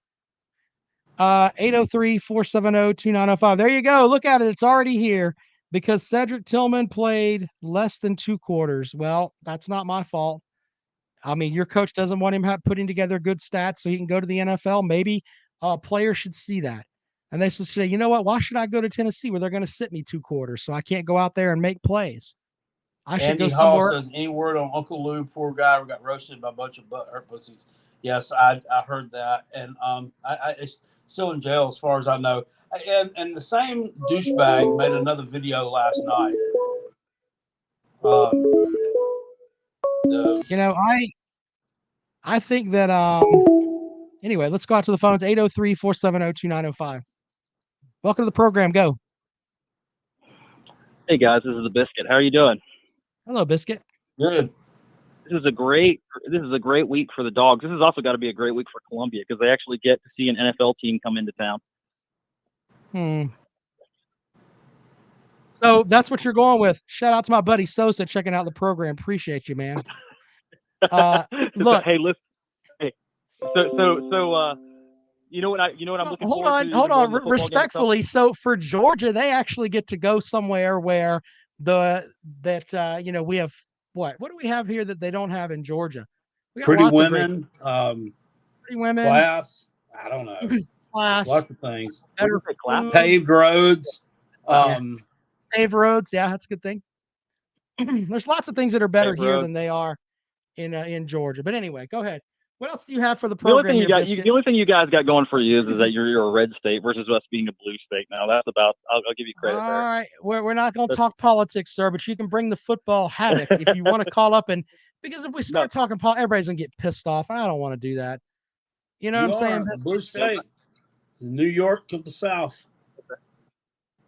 803-470-2905. There you go. Look at it. It's already here because Cedric Tillman played less than 2 quarters. Well, that's not my fault. I mean, your coach doesn't want him putting together good stats so he can go to the NFL. Maybe a player should see that. And they should say, you know what? Why should I go to Tennessee where they're going to sit me 2 quarters so I can't go out there and make plays? I should go somewhere. Hall says, any word on Uncle Lou, poor guy who got roasted by a bunch of butthurt pussies. Yes, I heard that. And it's still in jail as far as I know. And the same douchebag made another video last night. I think that anyway, let's go out to the phones. 803-470-2905. Welcome to the program. Go. Hey guys, this is the Biscuit. How are you doing? Hello, Biscuit. Good. This is a great week for the Dogs. This has also got to be a great week for Columbia because they actually get to see an NFL team come into town. So that's what you're going with. Shout out to my buddy Sosa checking out the program. Appreciate you, man. Look. Hey, listen. Hey, so you know what I'm looking forward to? Hold on. Respectfully, so for Georgia, they actually get to go somewhere where we have what do we have here that they don't have in Georgia? We got pretty lots women, pretty women, class. I don't know. Class, lots of things. Better food, paved roads. Paved roads. Yeah, that's a good thing. There's lots of things that are better here than they are in Georgia. But anyway, go ahead. What else do you have for the The only program? thing you here, got, Biscuit? the only thing you guys got going for you is that you're a red state versus us being a blue state. Now that's about. I'll give you credit All there. right, we're not going to That's- talk politics, sir, but you can bring the football havoc if you want to call up because if we start talking politics, everybody's going to get pissed off, and I don't want to do that. You know You what I'm saying? are the Biscuit? blue state, the New York of the South.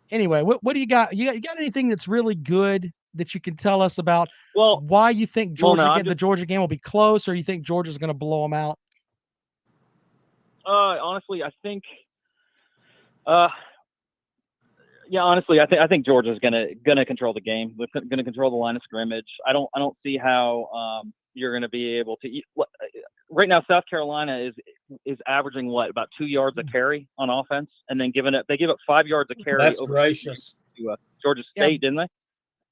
Anyway, what do you got? You got anything that's really good that you can tell us about Well, why you think well, Georgia no, I'm the Georgia game will be close, or you think Georgia's going to blow them out? honestly, I think. Yeah, honestly, I think Georgia's gonna control the game. They're gonna control the line of scrimmage. I don't see how you're gonna be able to. Right now, South Carolina is averaging about 2 yards a carry on offense, and then they give up 5 yards a carry. That's over gracious. to Georgia State, didn't they?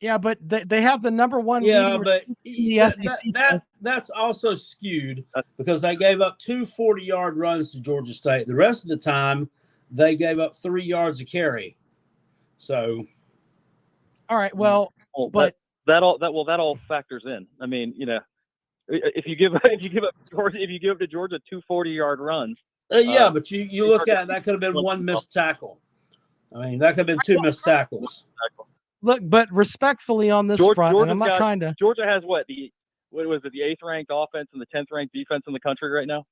Yeah, but they have the number one. Yeah, leading but the that, SEC. that's also skewed because they gave up 2 40-yard runs to Georgia State. The rest of the time, they gave up 3 yards a carry. So, All right, well, but that all factors in. I mean, if you give up to Georgia 2 40-yard runs. yeah, but you look at it, that could have been one missed tackle. I mean, that could have been 2 missed tackles. Look, but respectfully on this front, and I'm not trying to. Georgia has what was it, the 8th ranked offense and the 10th ranked defense in the country right now?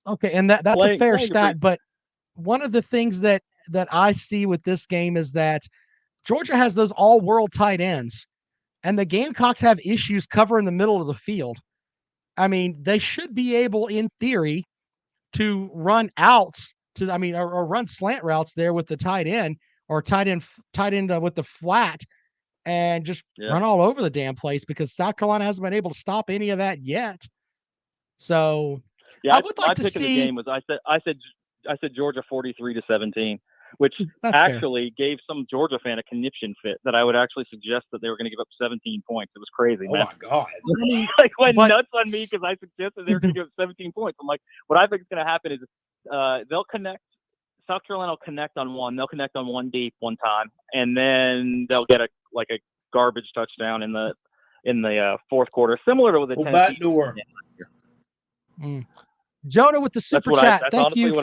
Okay, and that's a fair stat. But one of the things that I see with this game is that Georgia has those all-world tight ends, and the Gamecocks have issues covering the middle of the field. I mean, they should be able, in theory, to run outs or run slant routes there with the tight end or tight end with the flat and just run all over the damn place because South Carolina hasn't been able to stop any of that yet. So I would like to see. The game was I said Georgia 43-17, which That's actually gave some Georgia fan a conniption fit that I would actually suggest that they were going to give up 17 points. It was crazy, man. Oh my God! Went nuts on me because I suggested they were going to give up 17 points. I'm like, what I think is going to happen is they'll connect. South Carolina will connect on one. They'll connect on one deep one time, and then they'll get a garbage touchdown in the fourth quarter, similar to the Tennessee backdoor. Jonah with the super chat. Thank you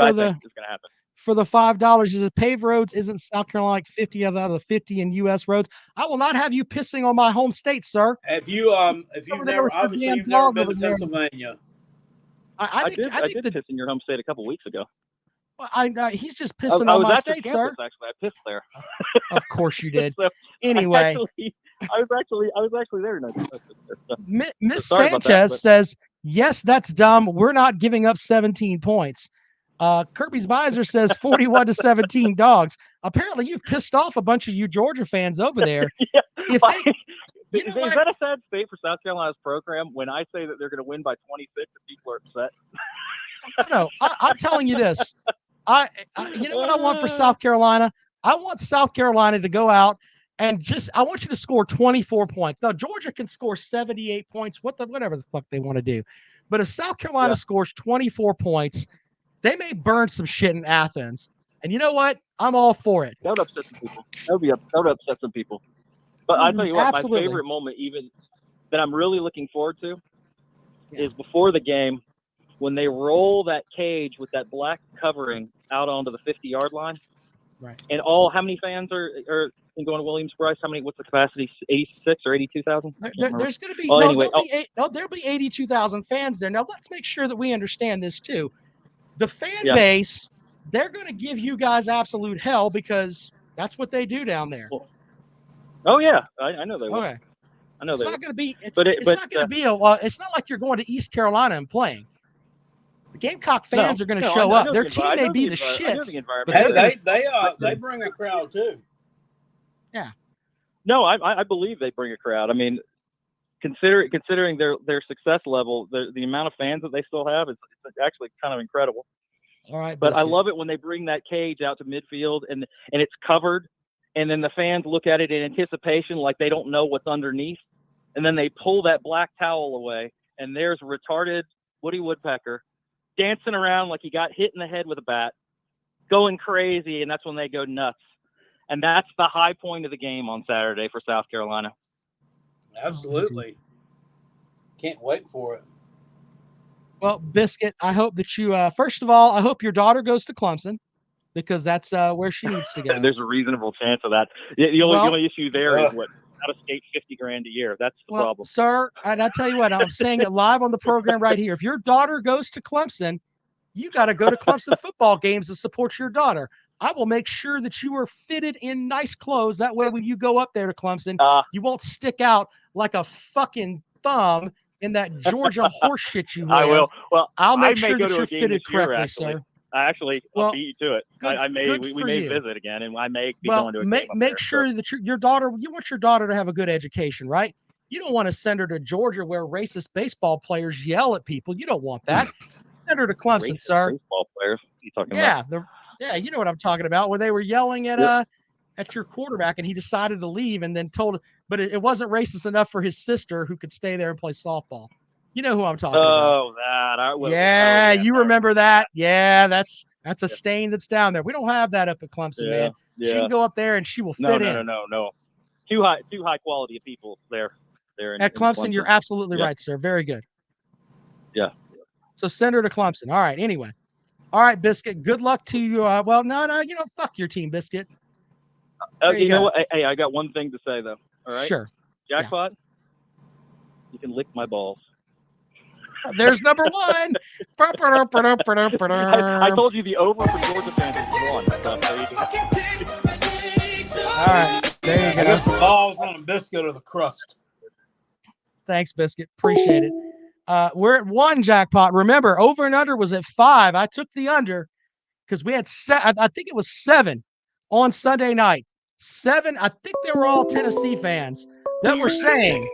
for the $5. Is it paved roads? Isn't South Carolina like 50 out of the 50 in U.S. roads? I will not have you pissing on my home state, sir. If you've never been to Pennsylvania, I did piss in your home state a couple weeks ago. Well, he's just pissing on my state, campus, sir. Actually, I pissed there. Of course you did. So anyway, I was actually there. Miss Sanchez says, "Yes, that's dumb. We're not giving up 17 points." Kirby's Visor says 41-17 dogs. Apparently, you've pissed off a bunch of you Georgia fans over there. Yeah. Is that a sad state for South Carolina's program when I say that they're going to win by 26 and people are upset? No, I'm telling you this. You know what I want for South Carolina? I want South Carolina to go out and I want you to score 24 points. Now, Georgia can score 78 points, whatever the fuck they want to do. But if South Carolina scores 24 points, they may burn some shit in Athens. And you know what? I'm all for it. That would upset some people. That would upset some people. But I tell you what, Absolutely. my favorite moment even that I'm really looking forward to is before the game when they roll that cage with that black covering out onto the 50-yard line. Right. And how many fans are going to Williams-Brice? What's the capacity? 86 or 82,000? There's going to be there'll be 82,000 fans there. Now let's make sure that we understand this too. The fan base, they're going to give you guys absolute hell because that's what they do down there. Oh yeah, I know they will. Okay. I know it's they not will. going to be. It's not going to be it's not like you're going to East Carolina and playing. The Gamecock fans are going to show up. Their team may be the shits. They bring a crowd too. Yeah. No, I believe they bring a crowd. I mean, considering their success level, the amount of fans that they still have, it's actually kind of incredible. All right. But I love it when they bring that cage out to midfield and it's covered, and then the fans look at it in anticipation like they don't know what's underneath, and then they pull that black towel away, and there's retarded Woody Woodpecker dancing around like he got hit in the head with a bat, going crazy, and that's when they go nuts. And that's the high point of the game on Saturday for South Carolina. Absolutely. Can't wait for it. Well, Biscuit, I hope that you, first of all, I hope your daughter goes to Clemson because that's where she needs to go. There's a reasonable chance of that. The Well- only issue there is what out of state $50,000 a year. That's the Well, problem. sir, and I tell you what, I'm saying it live on the program right here. If your daughter goes to Clemson, you got to go to Clemson football games to support your daughter. I will make sure that you are fitted in nice clothes. That way, when you go up there to Clemson, you won't stick out like a fucking thumb in that Georgia horse shit you wear. I will. Well, I'll make I may sure go that to a you're game fitted this year, correctly, actually. sir. I'll beat you to it. good- I may. good We for may you. visit again, and I may be Well, going to a game make up make there, sure that your daughter, you want your daughter to have a good education, right? You don't want to send her to Georgia where racist baseball players yell at people. You don't want that. Send her to Clemson, Racist sir. baseball players. What are you talking Yeah, about? you know what I'm talking about, where they were yelling at your quarterback, and he decided to leave, and then told, but it wasn't racist enough for his sister who could stay there and play softball. You know who I'm talking about? Oh, that. Yeah, you sorry. remember that? Yeah, that's a stain that's down there. We don't have that up at Clemson, man. She Yeah. can go up there and she will No, fit no, in. no. Too high quality of people there. There At Clemson, you're absolutely right, sir. Very good. Yeah. So send her to Clemson. All right. Anyway. All right, Biscuit. Good luck to you. Well, no. Fuck your team, Biscuit. There You know go. what? Hey, I got one thing to say though. All right. Sure. Jackpot. You can lick my balls. There's number one. I told you the over for Georgia fans is 1. So there you go. All right. There you I go. guess the balls on a biscuit or the crust. Thanks, Biscuit. Appreciate it. We're at 1 jackpot. Remember, over and under was at 5. I took the under because we had I think it was 7 on Sunday night. 7. I think they were all Tennessee fans that were saying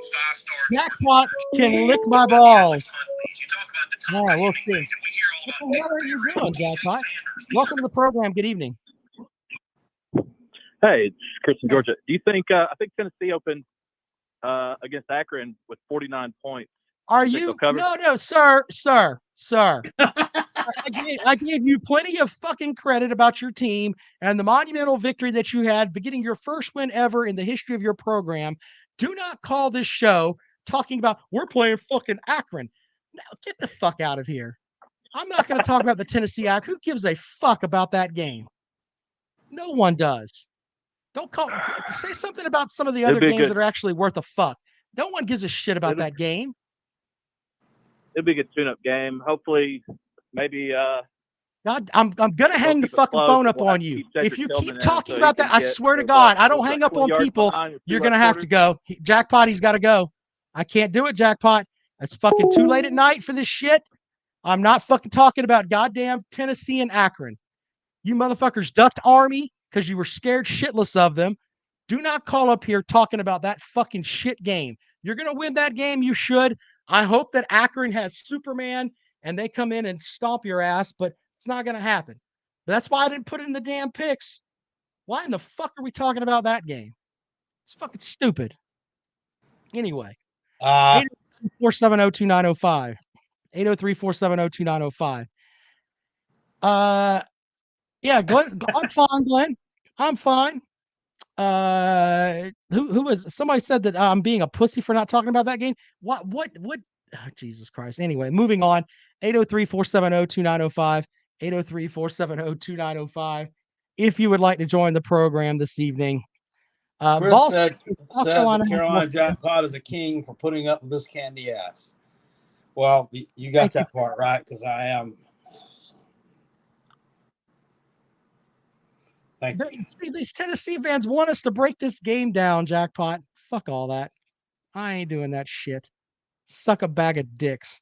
jackpot can lick my balls. Yeah, we'll see. What the hell are you doing, jackpot? Welcome to the program. Good evening. Hey, it's Chris in Georgia. Do you think I think Tennessee opened against Akron with 49 points? Are Think you? they'll cover? No, sir. I gave you plenty of fucking credit about your team and the monumental victory that you had, getting your first win ever in the history of your program. Do not call this show talking about we're playing fucking Akron. No, get the fuck out of here. I'm not going to talk about the Tennessee Akron. Who gives a fuck about that game? No one does. Don't say something about some of the other games that are actually worth a fuck. No one gives a shit about that game. It'll be a good tune-up game. Hopefully, maybe. God, I'm gonna hang the fucking phone up on you. If you keep talking about that, I swear to God, I don't hang up on people. You're gonna have to go. Jackpot, he's got to go. I can't do it, Jackpot. It's fucking too late at night for this shit. I'm not fucking talking about goddamn Tennessee and Akron. You motherfuckers ducked Army because you were scared shitless of them. Do not call up here talking about that fucking shit game. You're gonna win that game. You should. I hope that Akron has Superman and they come in and stomp your ass, but it's not going to happen. But that's why I didn't put it in the damn picks. Why in the fuck are we talking about that game? It's fucking stupid. Anyway, 803-470-2905. 803-470-2905. Yeah, Glenn, I'm fine, Glenn. I'm fine. Who was somebody said that I'm being a pussy for not talking about that game? What oh, Jesus Christ. Anyway, moving on. 803-470-2905. 803-470-2905. If you would like to join the program this evening. Chris said the Carolina Jackpot is a king for putting up with this candy ass. Well, you got that part right, because I am. Thank you. See, these Tennessee fans want us to break this game down, Jackpot. Fuck all that. I ain't doing that shit. Suck a bag of dicks.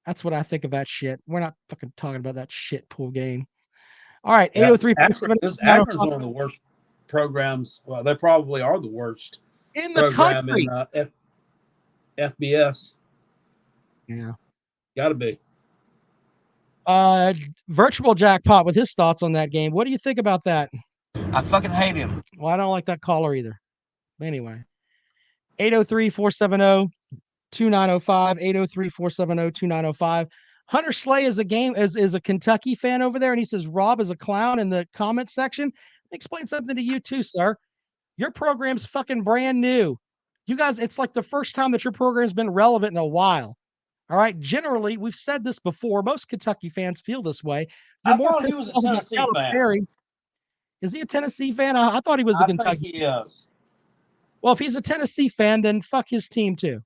That's what I think of that shit. We're not fucking talking about that shit pool game. All right, 803. This Akron's one of the worst programs. Well, they probably are the worst in the country. In, FBS. Yeah, gotta be. Virtual Jackpot with his thoughts on that game. What do you think about that? I fucking hate him. Well, I don't like that caller either. Anyway, 803-470-2905. 803-470-2905. Hunter Slay is a Kentucky fan over there, and he says Rob is a clown in the comment section. Explain something to you too, sir. Your program's fucking brand new. You guys, it's like the first time that your program's been relevant in a while. All right. Generally, we've said this before. Most Kentucky fans feel this way. I thought he was a Tennessee fan. Is he a Tennessee fan? I thought he was a Kentucky. I think he is. Well, if he's a Tennessee fan, then fuck his team too.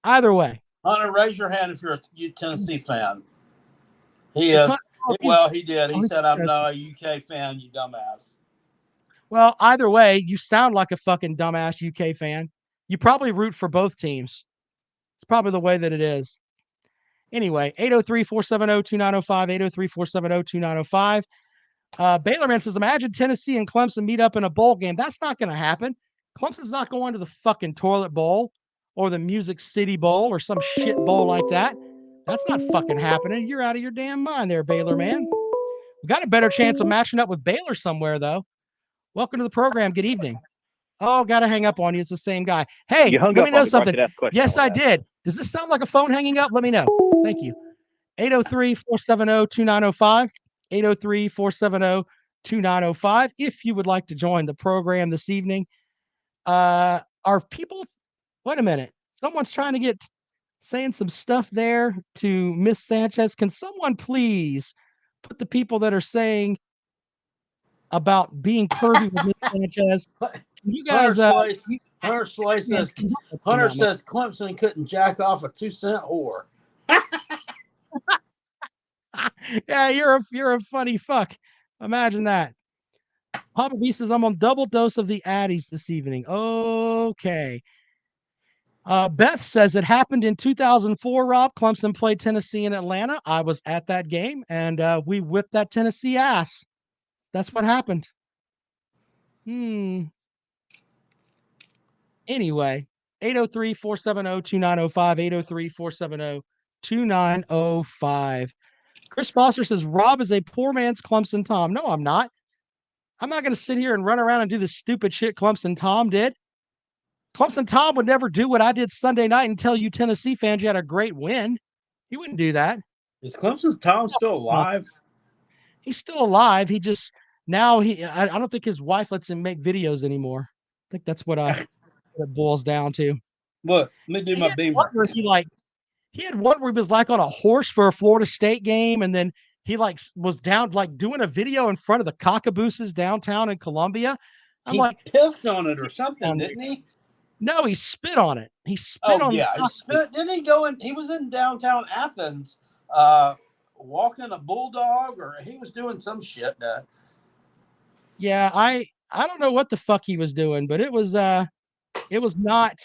Either way. Hunter, raise your hand if you're a Tennessee fan. He is. Well, he did. He said, I'm not a UK fan, you dumbass. Well, either way, you sound like a fucking dumbass UK fan. You probably root for both teams. It's probably the way that it is. Anyway, 803-470-2905, 803-470-2905. Baylorman says, imagine Tennessee and Clemson meet up in a bowl game. That's not going to happen. Clemson's not going to the fucking Toilet Bowl or the Music City Bowl or some shit bowl like that. That's not fucking happening. You're out of your damn mind there, Baylor, man. We got a better chance of matching up with Baylor somewhere, though. Welcome to the program. Good evening. Oh, got to hang up on you. It's the same guy. Hey, let me know something. Yes, I did. Does this sound like a phone hanging up? Let me know. Thank you. 803-470-2905. 803-470-2905. If you would like to join the program this evening. Are people, wait a minute. Someone's trying to saying some stuff there to Miss Sanchez. Can someone please put the people that are saying about being pervy with Miss Sanchez? You guys, Hunter Slice says Clemson couldn't jack off a 2-cent whore. Yeah, you're a funny fuck. Imagine that. Papa B says, I'm on double dose of the Addies this evening. Okay. Beth says it happened in 2004, Rob. Clemson played Tennessee in Atlanta. I was at that game, and we whipped that Tennessee ass. That's what happened. Anyway, 803-470-2905, 803-470-2905. Chris Foster says, Rob is a poor man's Clemson Tom. No, I'm not. I'm not going to sit here and run around and do the stupid shit Clemson Tom did. Clemson Tom would never do what I did Sunday night and tell you Tennessee fans you had a great win. He wouldn't do that. Is Clemson Tom still alive? He's still alive. He just, now I don't think his wife lets him make videos anymore. I think that's what it boils down to. Look, let me do my beamer. He had one where he was like on a horse for a Florida State game, and then he was down doing a video in front of the Cockabooses downtown in Columbia. He pissed on it or something, didn't he? No, he spit on it. He spit on it. Didn't he go in? He was in downtown Athens, walking a bulldog, or he was doing some shit. Yeah, I don't know what the fuck he was doing, but it was not.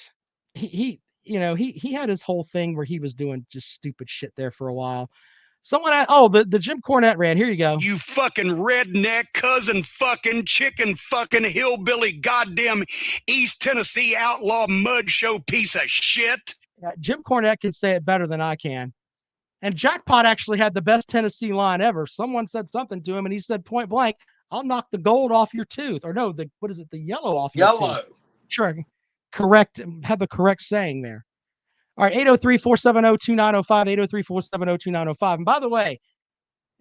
He had his whole thing where he was doing just stupid shit there for a while. Someone the Jim Cornette ran. Here you go. You fucking redneck, cousin fucking, chicken fucking, hillbilly, goddamn East Tennessee outlaw mud show piece of shit. Jim Cornette can say it better than I can. And Jackpot actually had the best Tennessee line ever. Someone said something to him, and he said point blank, I'll knock the gold off your tooth. Or no, the yellow off your tooth. Sure. Correct. Have the correct saying there. All right, 803-470-2905, 803-470-2905. And by the way,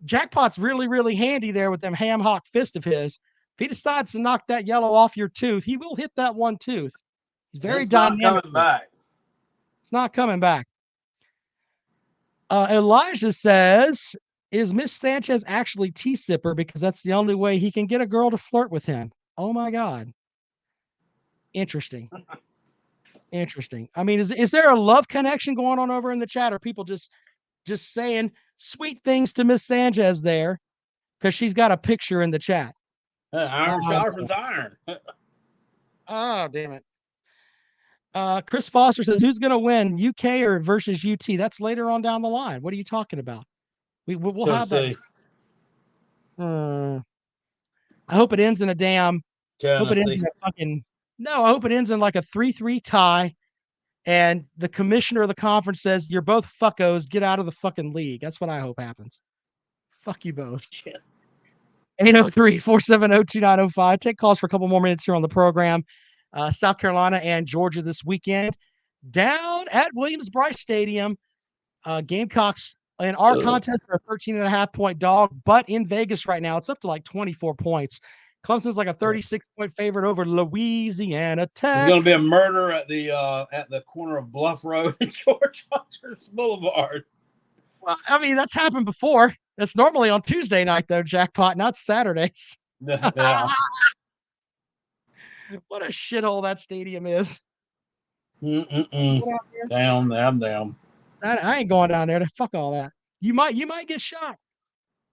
Jackpot's really, really handy there with them ham hock fist of his. If he decides to knock that yellow off your tooth, he will hit that one tooth. He's very dynamic. Not coming back. It's not coming back. Elijah says, is Miss Sanchez actually T-Sipper because that's the only way he can get a girl to flirt with him? Oh, my God. Interesting. Interesting. I mean, is there a love connection going on over in the chat? Or people just saying sweet things to Miss Sanchez there because she's got a picture in the chat? Iron sharpens iron. Oh, damn it. Chris Foster says, who's going to win, UK or versus UT? That's later on down the line. What are you talking about? We'll have that. I hope it ends in a damn. Hope it ends in a fucking. No, I hope it ends in like a 3-3 tie, and the commissioner of the conference says, you're both fuckos, get out of the fucking league. That's what I hope happens. Fuck you both. 803-470-2905. Take calls for a couple more minutes here on the program. South Carolina and Georgia this weekend. Down at Williams-Brice Stadium, Gamecocks in our contest are a 13.5-point dog, but in Vegas right now, it's up to like 24 points. Clemson's like a 36-point favorite over Louisiana There's Tech. going to be a murder at the corner of Bluff Road and George Washington Boulevard. Well, I mean, that's happened before. That's normally on Tuesday night, though, Jackpot, not Saturdays. Yeah. What a shithole that stadium is. Down. I ain't going down there. Fuck all that. You might get shot.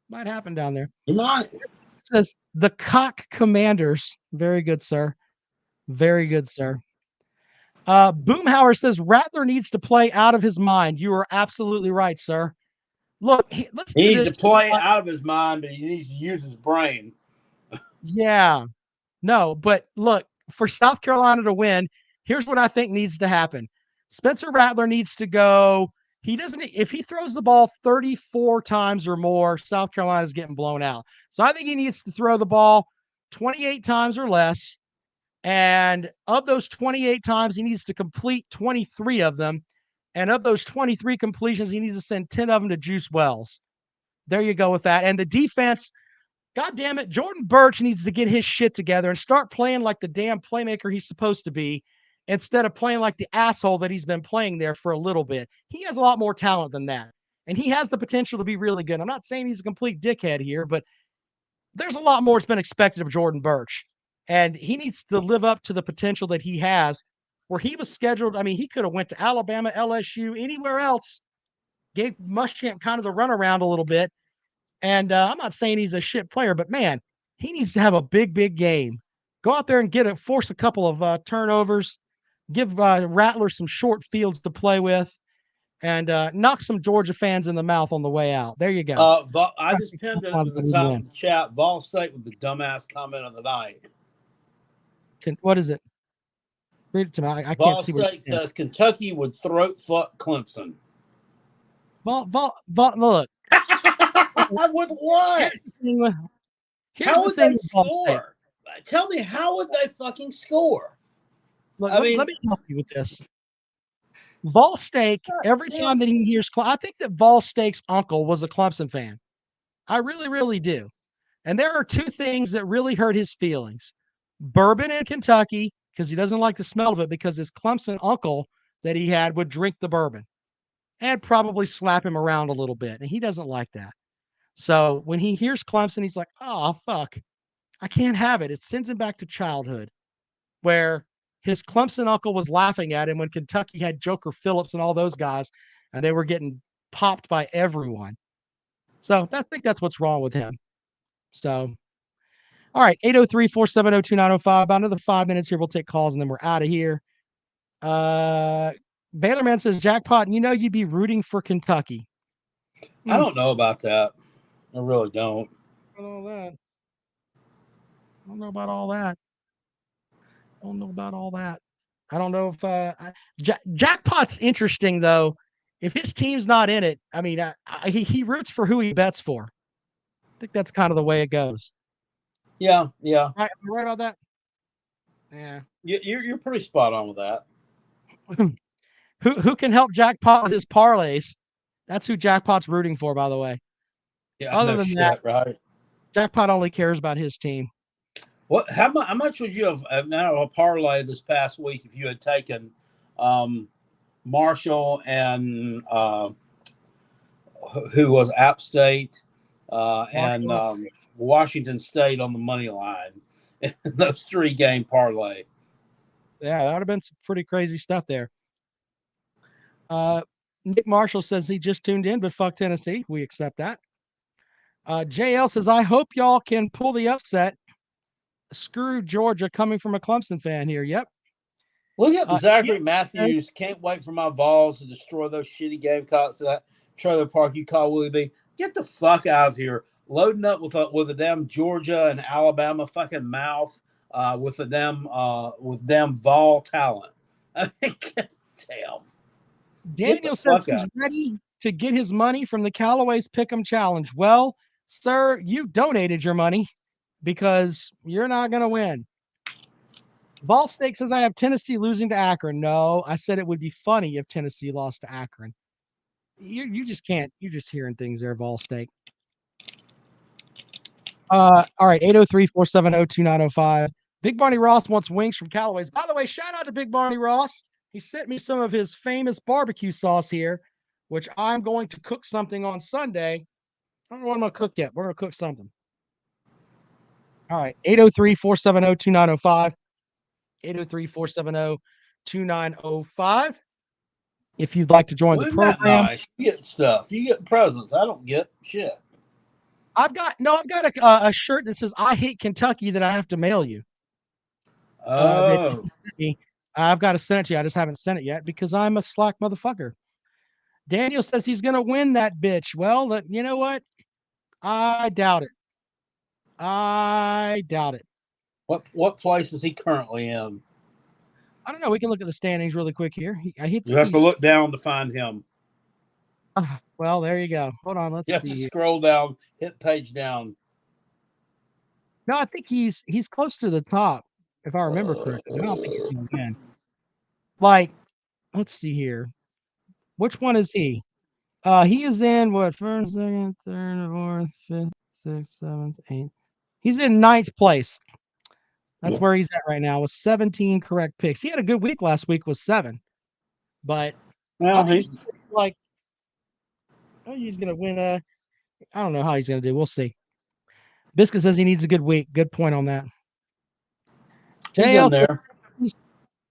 Might happen down there. You might. It says the Cock Commanders. Very good, sir. Very good, sir. Boomhauer says Rattler needs to play out of his mind. You are absolutely right, sir. Look, let's do He needs this. to play out of his mind, but he needs to use his brain. Yeah. No, but look, for South Carolina to win, here's what I think needs to happen. Spencer Rattler needs to go. If he throws the ball 34 times or more, South Carolina's getting blown out. So I think he needs to throw the ball 28 times or less. And of those 28 times, he needs to complete 23 of them. And of those 23 completions, he needs to send 10 of them to Juice Wells. There you go with that. And the defense, God damn it, Jordan Birch needs to get his shit together and start playing like the damn playmaker he's supposed to be instead of playing like the asshole that he's been playing there for a little bit. He has a lot more talent than that. And he has the potential to be really good. I'm not saying he's a complete dickhead here, but there's a lot more that's been expected of Jordan Birch. And he needs to live up to the potential that he has where he was scheduled. I mean, he could have went to Alabama, LSU, anywhere else, gave Muschamp kind of the runaround a little bit. And I'm not saying he's a shit player, but man, he needs to have a big, big game. Go out there and force a couple of turnovers, give Rattler some short fields to play with, and knock some Georgia fans in the mouth on the way out. There you go. I just pinned it at the top of the chat. Vol State with the dumbass comment of the night. What is it? Read it to me. I Vol can't see what State says Kentucky would throat fuck Clemson. Look. With what? How would they score? Tell me, how would they fucking score? Look, let me help you with this. Vol State, every time that he hears, I think that Vol State's uncle was a Clemson fan. I really, really do. And there are two things that really hurt his feelings. Bourbon in Kentucky, because he doesn't like the smell of it, because his Clemson uncle that he had would drink the bourbon and probably slap him around a little bit. And he doesn't like that. So when he hears Clemson, he's like, oh, fuck, I can't have it. It sends him back to childhood where his Clemson uncle was laughing at him when Kentucky had Joker Phillips and all those guys, and they were getting popped by everyone. So I think that's what's wrong with him. So, all right, 803-470-2905. About another 5 minutes here. We'll take calls, and then we're out of here. Baylorman says, Jackpot, you'd be rooting for Kentucky. I don't know about that. I really don't. I don't know about all that. I don't know if Jackpot's interesting, though. If his team's not in it, I mean, he roots for who he bets for. I think that's kind of the way it goes. Yeah. Right about that? Yeah. You're pretty spot on with that. Who can help Jackpot with his parlays? That's who Jackpot's rooting for, by the way. Yeah. Other than that, right? Jackpot only cares about his team. What? How much would you have now a parlay this past week if you had taken Marshall and who was App State and Washington State on the money line in those 3-game parlay? Yeah, that would have been some pretty crazy stuff there. Nick Marshall says he just tuned in, but fuck Tennessee. We accept that. JL says, I hope y'all can pull the upset. Screw Georgia, coming from a Clemson fan here. Yep. Look at Zachary Matthews. Can't wait for my Vols to destroy those shitty Gamecocks at that trailer park you call Willie B. Get the fuck out of here. Loading up with a damn Georgia and Alabama fucking mouth with damn Vol talent. I mean, damn. Daniel says he's ready to get his money from the Callaway's Pick'em Challenge. Well, sir, you donated your money because you're not going to win. Vol Steak says I have Tennessee losing to Akron. No, I said it would be funny if Tennessee lost to Akron. You just can't. You're just hearing things there, Vol Steak. All right, 803-470-2905. Big Barney Ross wants wings from Callaway's. By the way, shout out to Big Barney Ross. He sent me some of his famous barbecue sauce here, which I'm going to cook something on Sunday. I don't know what I'm going to cook yet. We're going to cook something. All right, 803-470-2905. 803-470-2905. If you'd like to join the Isn't that program. nice? You get stuff. You get presents. I don't get shit. I've got a shirt that says "I hate Kentucky" that I have to mail you. Oh, I've got to send it to you. I just haven't sent it yet because I'm a slack motherfucker. Daniel says he's going to win that bitch. Well, you know what? I doubt it. what place is he currently in? I don't know. We can look at the standings really quick here. You have to look down to find him. Well, there you go. Hold on. Let's You have see. to scroll down, hit page down. No, I think he's close to the top, if I remember correctly. I don't think he's going to win. Like, let's see here. Which one is he? He is in what? First, second, third, fourth, fifth, sixth, seventh, eighth. He's in 9th place. That's where he's at right now with 17 correct picks. He had a good week last week with 7, but Well, he's like, he's gonna win. I don't know how he's gonna do. We'll see. Biscuit says he needs a good week. Good point on that. he's in there.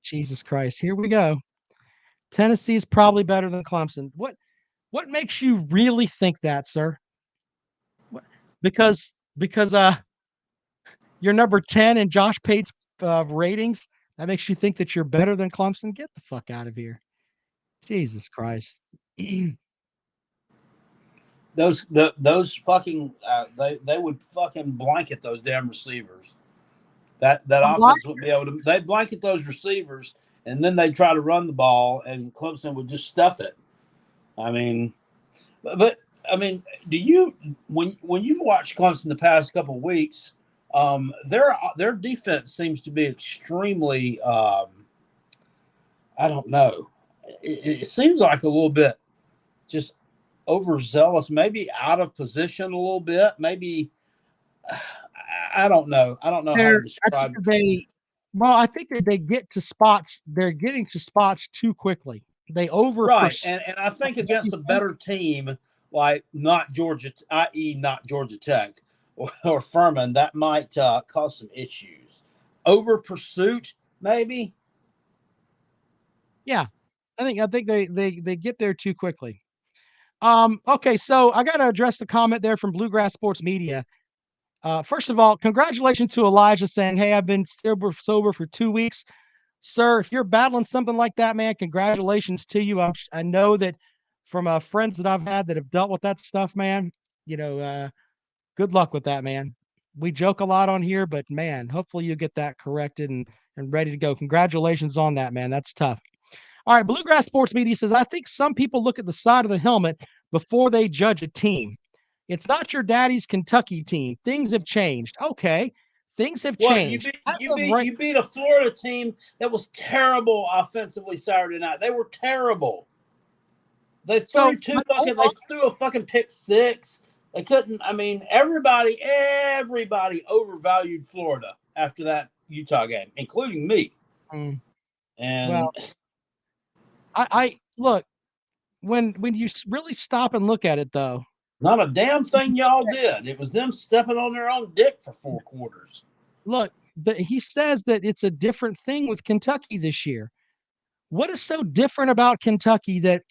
Jesus Christ, here we go. Tennessee's probably better than Clemson. What makes you really think that, sir? Because you're number 10 in Josh Pate's ratings. That makes you think that you're better than Clemson. Get the fuck out of here. Jesus Christ. Those fucking they would fucking blanket those damn receivers. That offense would be able to. They blanket those receivers, and then they try to run the ball, and Clemson would just stuff it. I mean, but I mean, do you when you've watched Clemson the past couple of weeks, their defense seems to be extremely. I don't know. It seems like a little bit just overzealous, maybe out of position a little bit. Maybe I don't know. I don't know how to describe it. I think that they get to spots. They're getting to spots too quickly. They over Right, and I think against a better team like not Georgia Tech or Furman, that might cause some issues. Over pursuit, maybe. Yeah, I think they get there too quickly. Okay, so I got to address the comment there from Bluegrass Sports Media. First of all, congratulations to Elijah saying, "Hey, I've been sober for 2 weeks." Sir, if you're battling something like that, man, congratulations to you. I know that from friends that I've had that have dealt with that stuff, man, good luck with that, man. We joke a lot on here, but man, hopefully you get that corrected and ready to go. Congratulations on that, man. That's tough. All right, Bluegrass Sports Media says, I think some people look at the side of the helmet before they judge a team. It's not your daddy's Kentucky team. Things have changed. Okay, things have changed. You beat a Florida team that was terrible offensively Saturday night. They were terrible. They threw they threw a fucking pick six. They couldn't. I mean, everybody overvalued Florida after that Utah game, including me. And I look when you really stop and look at it, though. Not a damn thing y'all did. It was them stepping on their own dick for 4 quarters. Look, he says that it's a different thing with Kentucky this year. What is so different about Kentucky that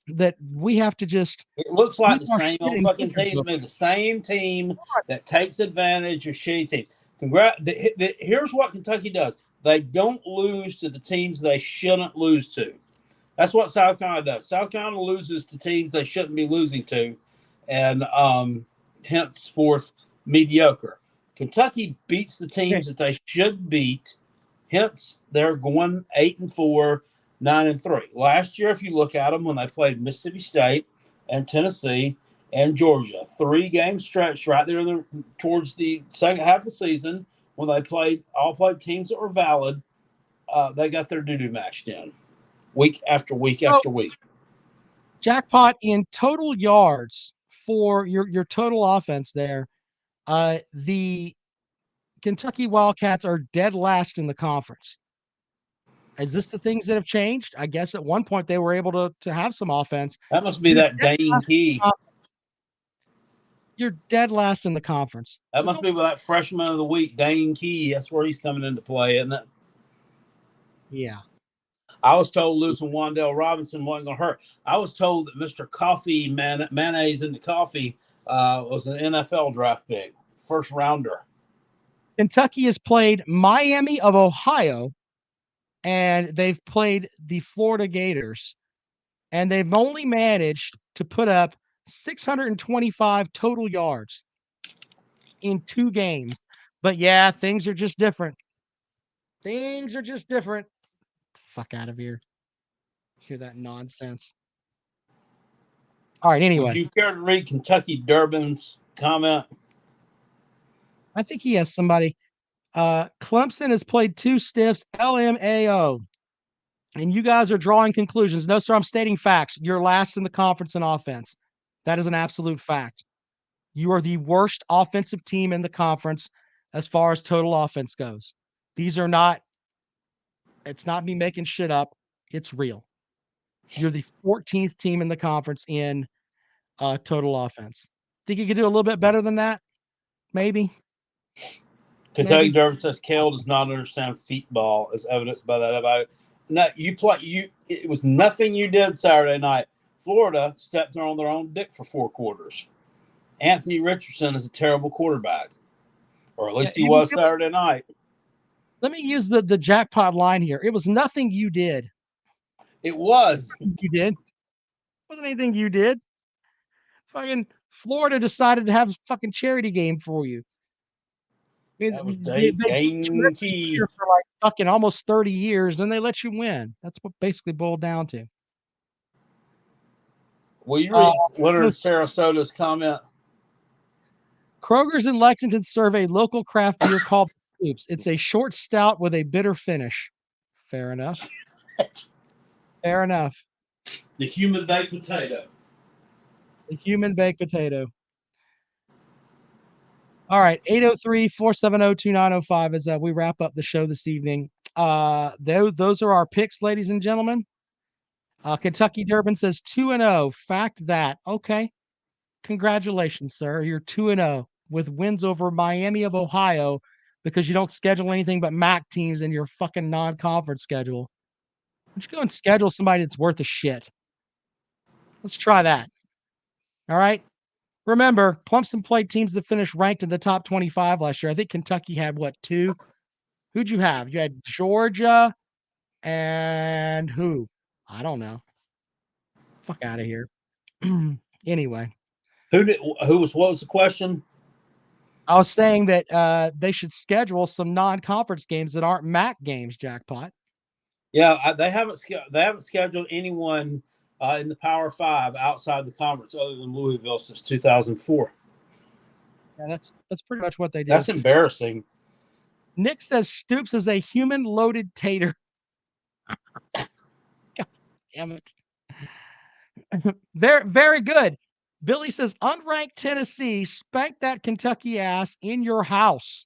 we have to just? It looks like the same old fucking team to me. The same team that takes advantage of shitty teams. Here's what Kentucky does: they don't lose to the teams they shouldn't lose to. That's what South Carolina does. South Carolina loses to teams they shouldn't be losing to, and henceforth mediocre. Kentucky beats the teams that they should beat. Hence, they're going 8-4. 9-3. Last year, if you look at them, when they played Mississippi State and Tennessee and Georgia, 3-game stretch right there towards the second half of the season, when they played teams that were valid, they got their doo-doo matched in week after week after week. Jackpot in total yards for your total offense there. The Kentucky Wildcats are dead last in the conference. Is this the things that have changed? I guess at one point they were able to have some offense. That must be that Dane Key. You're dead last in the conference. That must be that freshman of the week, Dane Key. That's where he's coming into play, isn't it? Yeah. I was told losing Wandale Robinson wasn't going to hurt. I was told that Mr. Coffee, mayonnaise in the coffee, was an NFL draft pick, first rounder. Kentucky has played Miami of Ohio, and they've played the Florida Gators, and they've only managed to put up 625 total yards in 2 games. But yeah, things are just different. Things are just different. Fuck out of here. Hear that nonsense. All right, anyway. Would you care to read Kentucky Durbin's comment? I think he has somebody. Clemson has played 2 stiffs, LMAO. And you guys are drawing conclusions. No, sir, I'm stating facts. You're last in the conference in offense. That is an absolute fact. You are the worst offensive team in the conference as far as total offense goes. It's not me making shit up. It's real. You're the 14th team in the conference in total offense. Think you could do a little bit better than that? Maybe. Kentucky Durbin says Kale does not understand feetball, as evidenced by that. About it. No, it was nothing you did Saturday night. Florida stepped on their own dick for 4 quarters. Anthony Richardson is a terrible quarterback, or at least he was Saturday night. Let me use the jackpot line here. It was nothing you did. It was. You did. Wasn't anything you did. Fucking Florida decided to have a fucking charity game for you. That was They Key for like fucking almost 30 years, and they let you win. That's what basically boiled down to. Will you read Leonard Sarasota's comment? Kroger's in Lexington serve a local craft beer called Scoops. It's a short stout with a bitter finish. Fair enough. Fair enough. The human baked potato. The human baked potato. All right, 803-470-2905 as we wrap up the show this evening. Those are our picks, ladies and gentlemen. Kentucky Durbin says 2-0. Fact that. Okay. Congratulations, sir. You're 2-0 with wins over Miami of Ohio because you don't schedule anything but MAC teams in your fucking non-conference schedule. Why don't you go and schedule somebody that's worth a shit? Let's try that. All right. Remember, Clemson played teams that finished ranked in the top 25 last year. I think Kentucky had, 2? Who'd you have? You had Georgia and who? I don't know. Fuck out of here. Anyway. What was the question? I was saying that they should schedule some non-conference games that aren't MAC games, Jackpot. Yeah, they haven't scheduled anyone in the Power 5 outside the conference other than Louisville since 2004. Yeah, that's pretty much what they did. That's embarrassing. Nick says Stoops is a human loaded tater. God damn it. Very, very good. Billy says unranked Tennessee spanked that Kentucky ass in your house.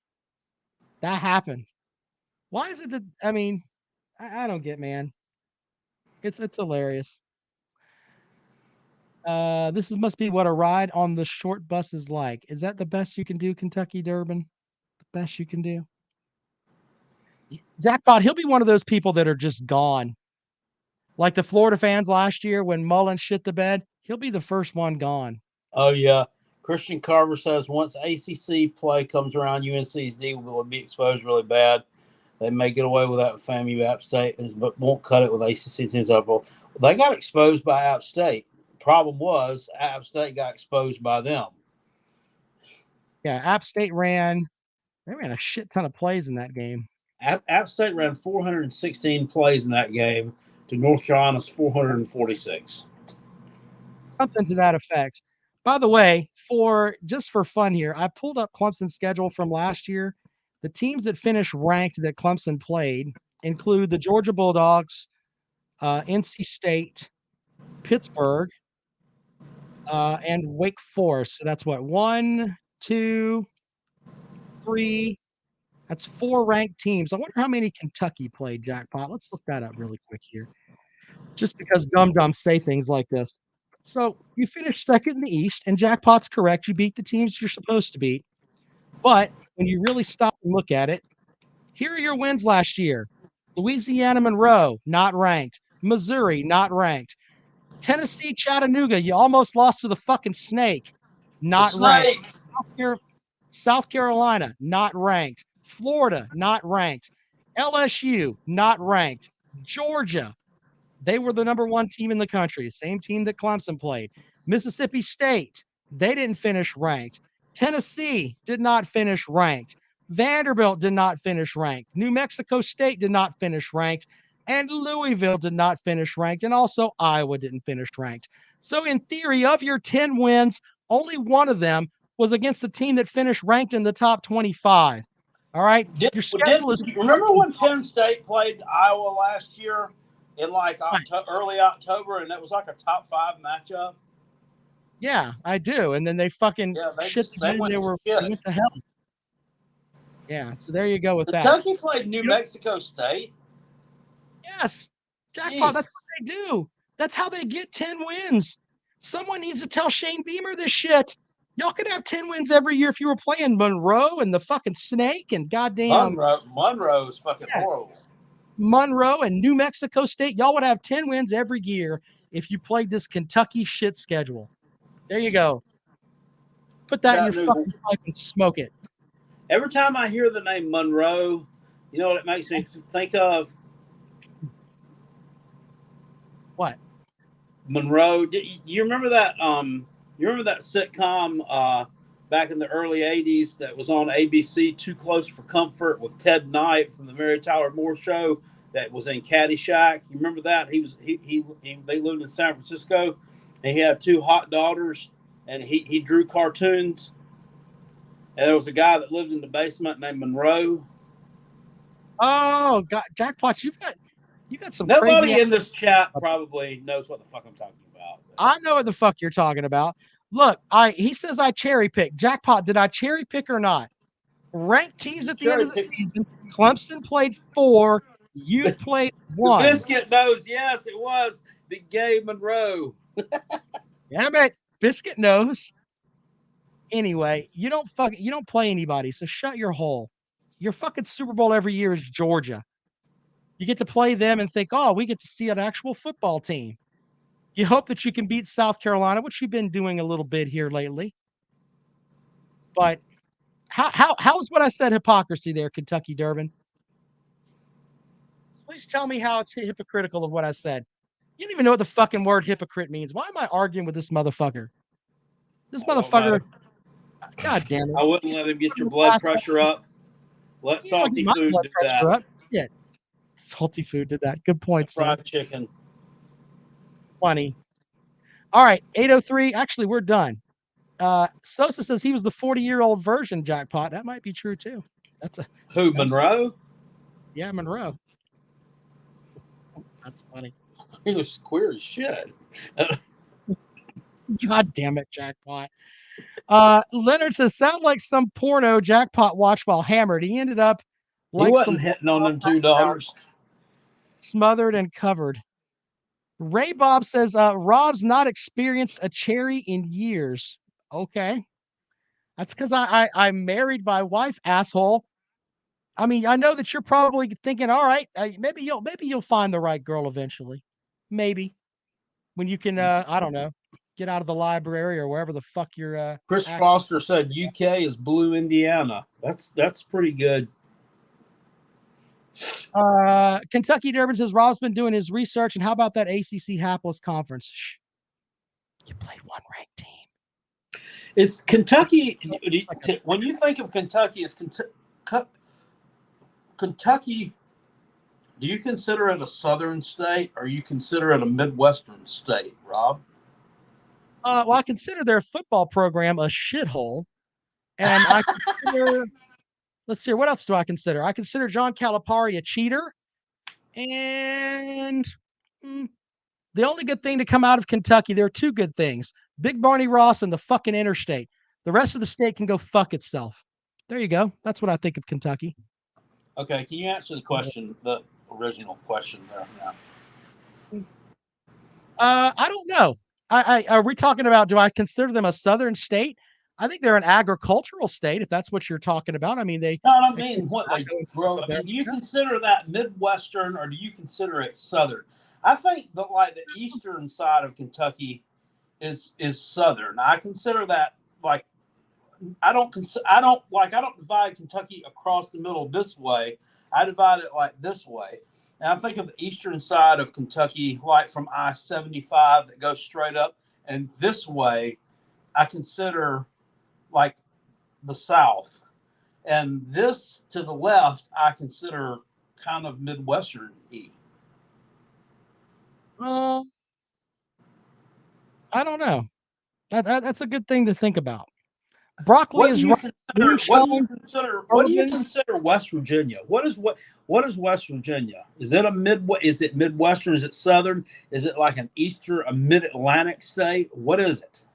That happened. Why is it that, I don't get, man. It's hilarious. This must be what a ride on the short bus is like. Is that the best you can do, Kentucky Durbin? The best you can do? Jackpot, he'll be one of those people that are just gone. Like the Florida fans last year when Mullen shit the bed, he'll be the first one gone. Oh, yeah. Christian Carver says once ACC play comes around, UNC's D will be exposed really bad. They may get away with that with FAMU, App State, but won't cut it with ACC teams up. Well, they got exposed by App State. Problem was App State got exposed by them. Yeah, App State ran a shit ton of plays in that game. App State ran 416 plays in that game to North Carolina's 446. Something to that effect. By the way, for fun here, I pulled up Clemson's schedule from last year. The teams that finished ranked that Clemson played include the Georgia Bulldogs, NC State, Pittsburgh, and Wake Forest. So that's what, 1, 2, 3, That's 4 ranked teams. I wonder how many Kentucky played, Jackpot. Let's look that up really quick here. Just because dum-dums say things like this. So you finished second in the East, and Jackpot's correct. You beat the teams you're supposed to beat. But when you really stop and look at it, here are your wins last year. Louisiana Monroe, not ranked. Missouri, not ranked. Tennessee Chattanooga, you almost lost to the fucking Snake, not ranked. South Carolina, not ranked. Florida, not ranked. LSU, not ranked. Georgia, they were the number 1 team in the country, same team that Clemson played. Mississippi State, they didn't finish ranked. Tennessee did not finish ranked. Vanderbilt did not finish ranked. New Mexico State did not finish ranked. And Louisville did not finish ranked. And also Iowa didn't finish ranked. So in theory, of your 10 wins, only one of them was against a team that finished ranked in the top 25. All right. Your schedule is. Remember when Penn State played Iowa last year in like early October, and it was like a top 5 matchup? Yeah, I do. And then they fucking shit. They went to hell. Yeah. So there you go with that. Kentucky played New Mexico State. Yes. Jackpot. That's what they do. That's how they get 10 wins. Someone needs to tell Shane Beamer this shit. Y'all could have 10 wins every year if you were playing Monroe and the fucking Snake and goddamn Monroe is fucking horrible. Monroe and New Mexico State. Y'all would have 10 wins every year if you played this Kentucky shit schedule. There you go. Put that in your fucking pipe and smoke it. Every time I hear the name Monroe, you know what it makes me think of? What? Monroe. You remember that? You remember that sitcom back in the early '80s that was on ABC, Too Close for Comfort, with Ted Knight from the Mary Tyler Moore Show? That was in Caddyshack. You remember that? They lived in San Francisco, and he had 2 hot daughters, and he drew cartoons. And there was a guy that lived in the basement named Monroe. Oh God, Jackpot! You got some. Nobody crazy in this chat probably knows what the fuck I'm talking about. I know what the fuck you're talking about. Look, he says I cherry pick. Jackpot, did I cherry pick or not? Ranked teams at the end of the season. Clemson played 4. You played 1. The Biscuit knows. Yes, it was Big Gay Monroe. Damn it, Biscuit knows. Anyway, you don't play anybody, so shut your hole. Your fucking Super Bowl every year is Georgia. You get to play them and think, oh, we get to see an actual football team. You hope that you can beat South Carolina, which you've been doing a little bit here lately. But how is what I said hypocrisy there, Kentucky Durbin? Please tell me how it's hypocritical of what I said. You don't even know what the fucking word hypocrite means. Why am I arguing with this motherfucker? This motherfucker. God damn it. I wouldn't let him get your blood pressure up. Let Salty Food do that. Yeah. Salty Food did that. Good point, Fried chicken. Funny. All right, 8:03. Actually, we're done. Sosa says he was the 40-year-old version, Jackpot. That might be true too. Who, Monroe? Yeah, Monroe. That's funny. He was queer as shit. God damn it, Jackpot. Leonard says, sound like some porno Jackpot watched while hammered. He ended up like he wasn't hitting on them $2. Smothered and covered. Ray Bob says, Rob's not experienced a cherry in years. Okay. That's because I married my wife, asshole. I mean, I know that you're probably thinking, all right, maybe you'll find the right girl eventually. Maybe. When you can, I don't know, get out of the library or wherever the fuck you're. Chris Foster said UK is blue Indiana. That's pretty good. Kentucky Durbin says Rob's been doing his research, and how about that ACC hapless conference? Shh. You played 1 ranked team. It's Kentucky. When you think of Kentucky, is Kentucky? Do you consider it a southern state, or you consider it a Midwestern state, Rob? Well, I consider their football program a shithole, and I consider. Let's see. What else do I consider? I consider John Calipari a cheater. And the only good thing to come out of Kentucky, there are 2 good things. Big Barney Ross and the fucking interstate. The rest of the state can go fuck itself. There you go. That's what I think of Kentucky. Okay, can you answer the question, the original question there now? I don't know. Are we talking about, do I consider them a southern state? I think they're an agricultural state, if that's what you're talking about. I mean, they. No, I mean what they tobacco and grow. stuff I there. mean, do you consider that Midwestern or do you consider it Southern? I think that like the eastern side of Kentucky is Southern. I consider that like I don't divide Kentucky across the middle this way. I divide it like this way. And I think of the eastern side of Kentucky, like from I-75 that goes straight up, and this way, I consider like the South. And this to the left, I consider kind of Midwestern-y. I don't know. That's a good thing to think about. Broccoli What is do you right. consider? Moonshine, What do you urban. consider West Virginia? What is West Virginia? Is it Is it Midwestern? Is it Southern? Is it like a Mid-Atlantic state? What is it?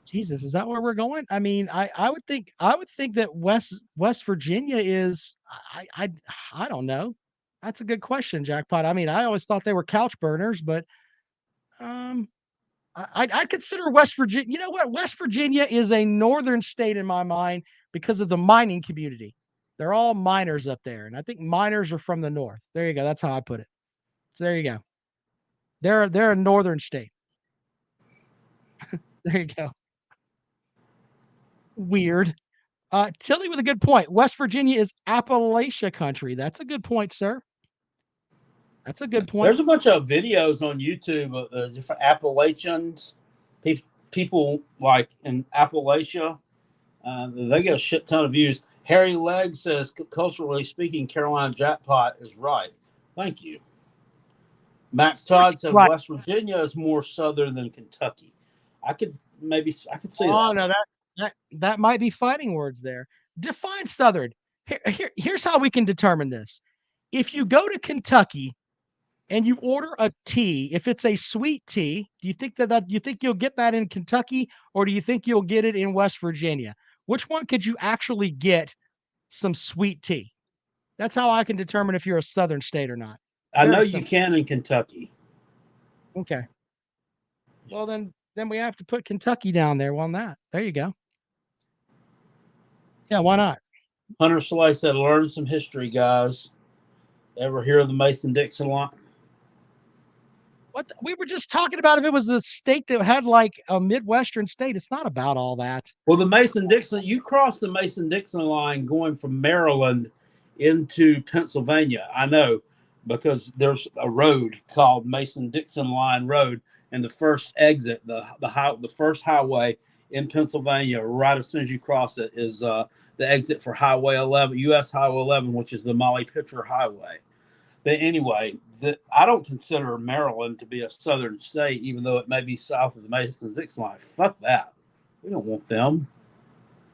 Jesus, is that where we're going? I mean, I would think that West Virginia is. I don't know. That's a good question, Jackpot. I mean, I always thought they were couch burners, but I consider West Virginia. You know what? West Virginia is a northern state in my mind because of the mining community. They're all miners up there, and I think miners are from the north. There you go. That's how I put it. So there you go. They're a northern state. There you go. Weird. Tilly with a good point. West Virginia is Appalachia country. That's a good point, sir. That's a good point. There's a bunch of videos on YouTube of different Appalachians, people like in Appalachia. They get a shit ton of views. Harry Legg says, culturally speaking, Carolina Jackpot is right. Thank you. Max Todd said Right. West Virginia is more southern than Kentucky. I could see Oh, that. no, that might be fighting words there. Define southern. Here's how we can determine this. If you go to Kentucky and you order a tea, if it's a sweet tea, do you think you think you'll get that in Kentucky, or do you think you'll get it in West Virginia? Which one could you actually get some sweet tea? That's how I can determine if you're a southern state or not. I know Very you simple. can in Kentucky. Okay. Well, then we have to put Kentucky down there on that. There you go. Yeah, why not? Hunter Slay said, learn some history, guys. Ever hear of the Mason-Dixon line? What we were just talking about, if it was a state that had like a Midwestern state, it's not about all that. Well, the Mason-Dixon, you cross the Mason-Dixon line going from Maryland into Pennsylvania. I know, because there's a road called Mason-Dixon Line Road, and the first exit, the first highway in Pennsylvania, right as soon as you cross it, is the exit for Highway 11, U.S. Highway 11, which is the Molly Pitcher Highway. But anyway, I don't consider Maryland to be a southern state, even though it may be south of the Mason-Dixon line. Fuck that. We don't want them.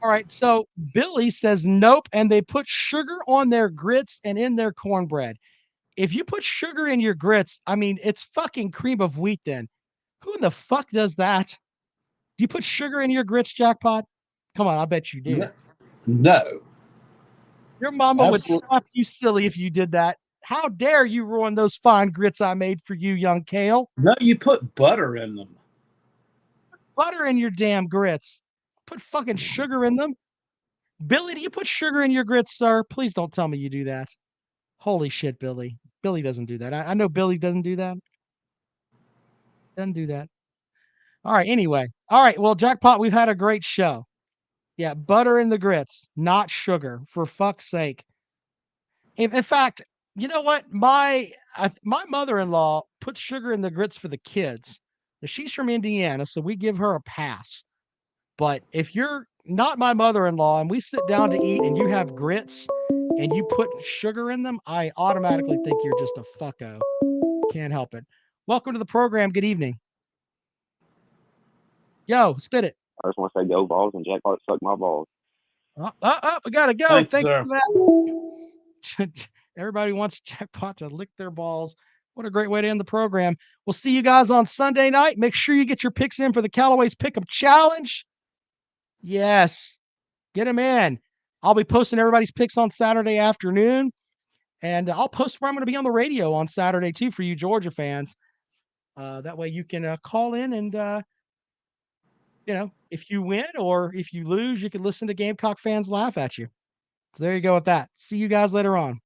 All right. So Billy says nope, and they put sugar on their grits and in their cornbread. If you put sugar in your grits, I mean, it's fucking cream of wheat then. Who in the fuck does that? Do you put sugar in your grits, Jackpot? Come on, I bet you do. No. Your mama would Absolutely. slap you silly if you did that. How dare you ruin those fine grits I made for you, young Kale? No, you put butter in them. Butter in your damn grits. Put fucking sugar in them. Billy, do you put sugar in your grits, sir? Please don't tell me you do that. Holy shit, Billy. Billy doesn't do that. I know Billy doesn't do that. Doesn't do that. All right, anyway. All right, well, Jackpot, we've had a great show. Yeah, butter in the grits, not sugar, for fuck's sake. In fact, you know what? My mother-in-law puts sugar in the grits for the kids. Now, she's from Indiana, so we give her a pass. But if you're not my mother-in-law and we sit down to eat and you have grits and you put sugar in them, I automatically think you're just a fucko. Can't help it. Welcome to the program. Good evening. Yo, spit it. I just want to say go balls and Jackpot suck my balls. We gotta go. Thanks, Thank sir. you for that. Everybody wants Jackpot to lick their balls. What a great way to end the program. We'll see you guys on Sunday night. Make sure you get your picks in for the Callaway's Pick'em Challenge. Yes, get them in. I'll be posting everybody's picks on Saturday afternoon, and I'll post where I'm going to be on the radio on Saturday too for you Georgia fans. That way you can call in and if you win or if you lose, you can listen to Gamecock fans laugh at you. So there you go with that. See you guys later on.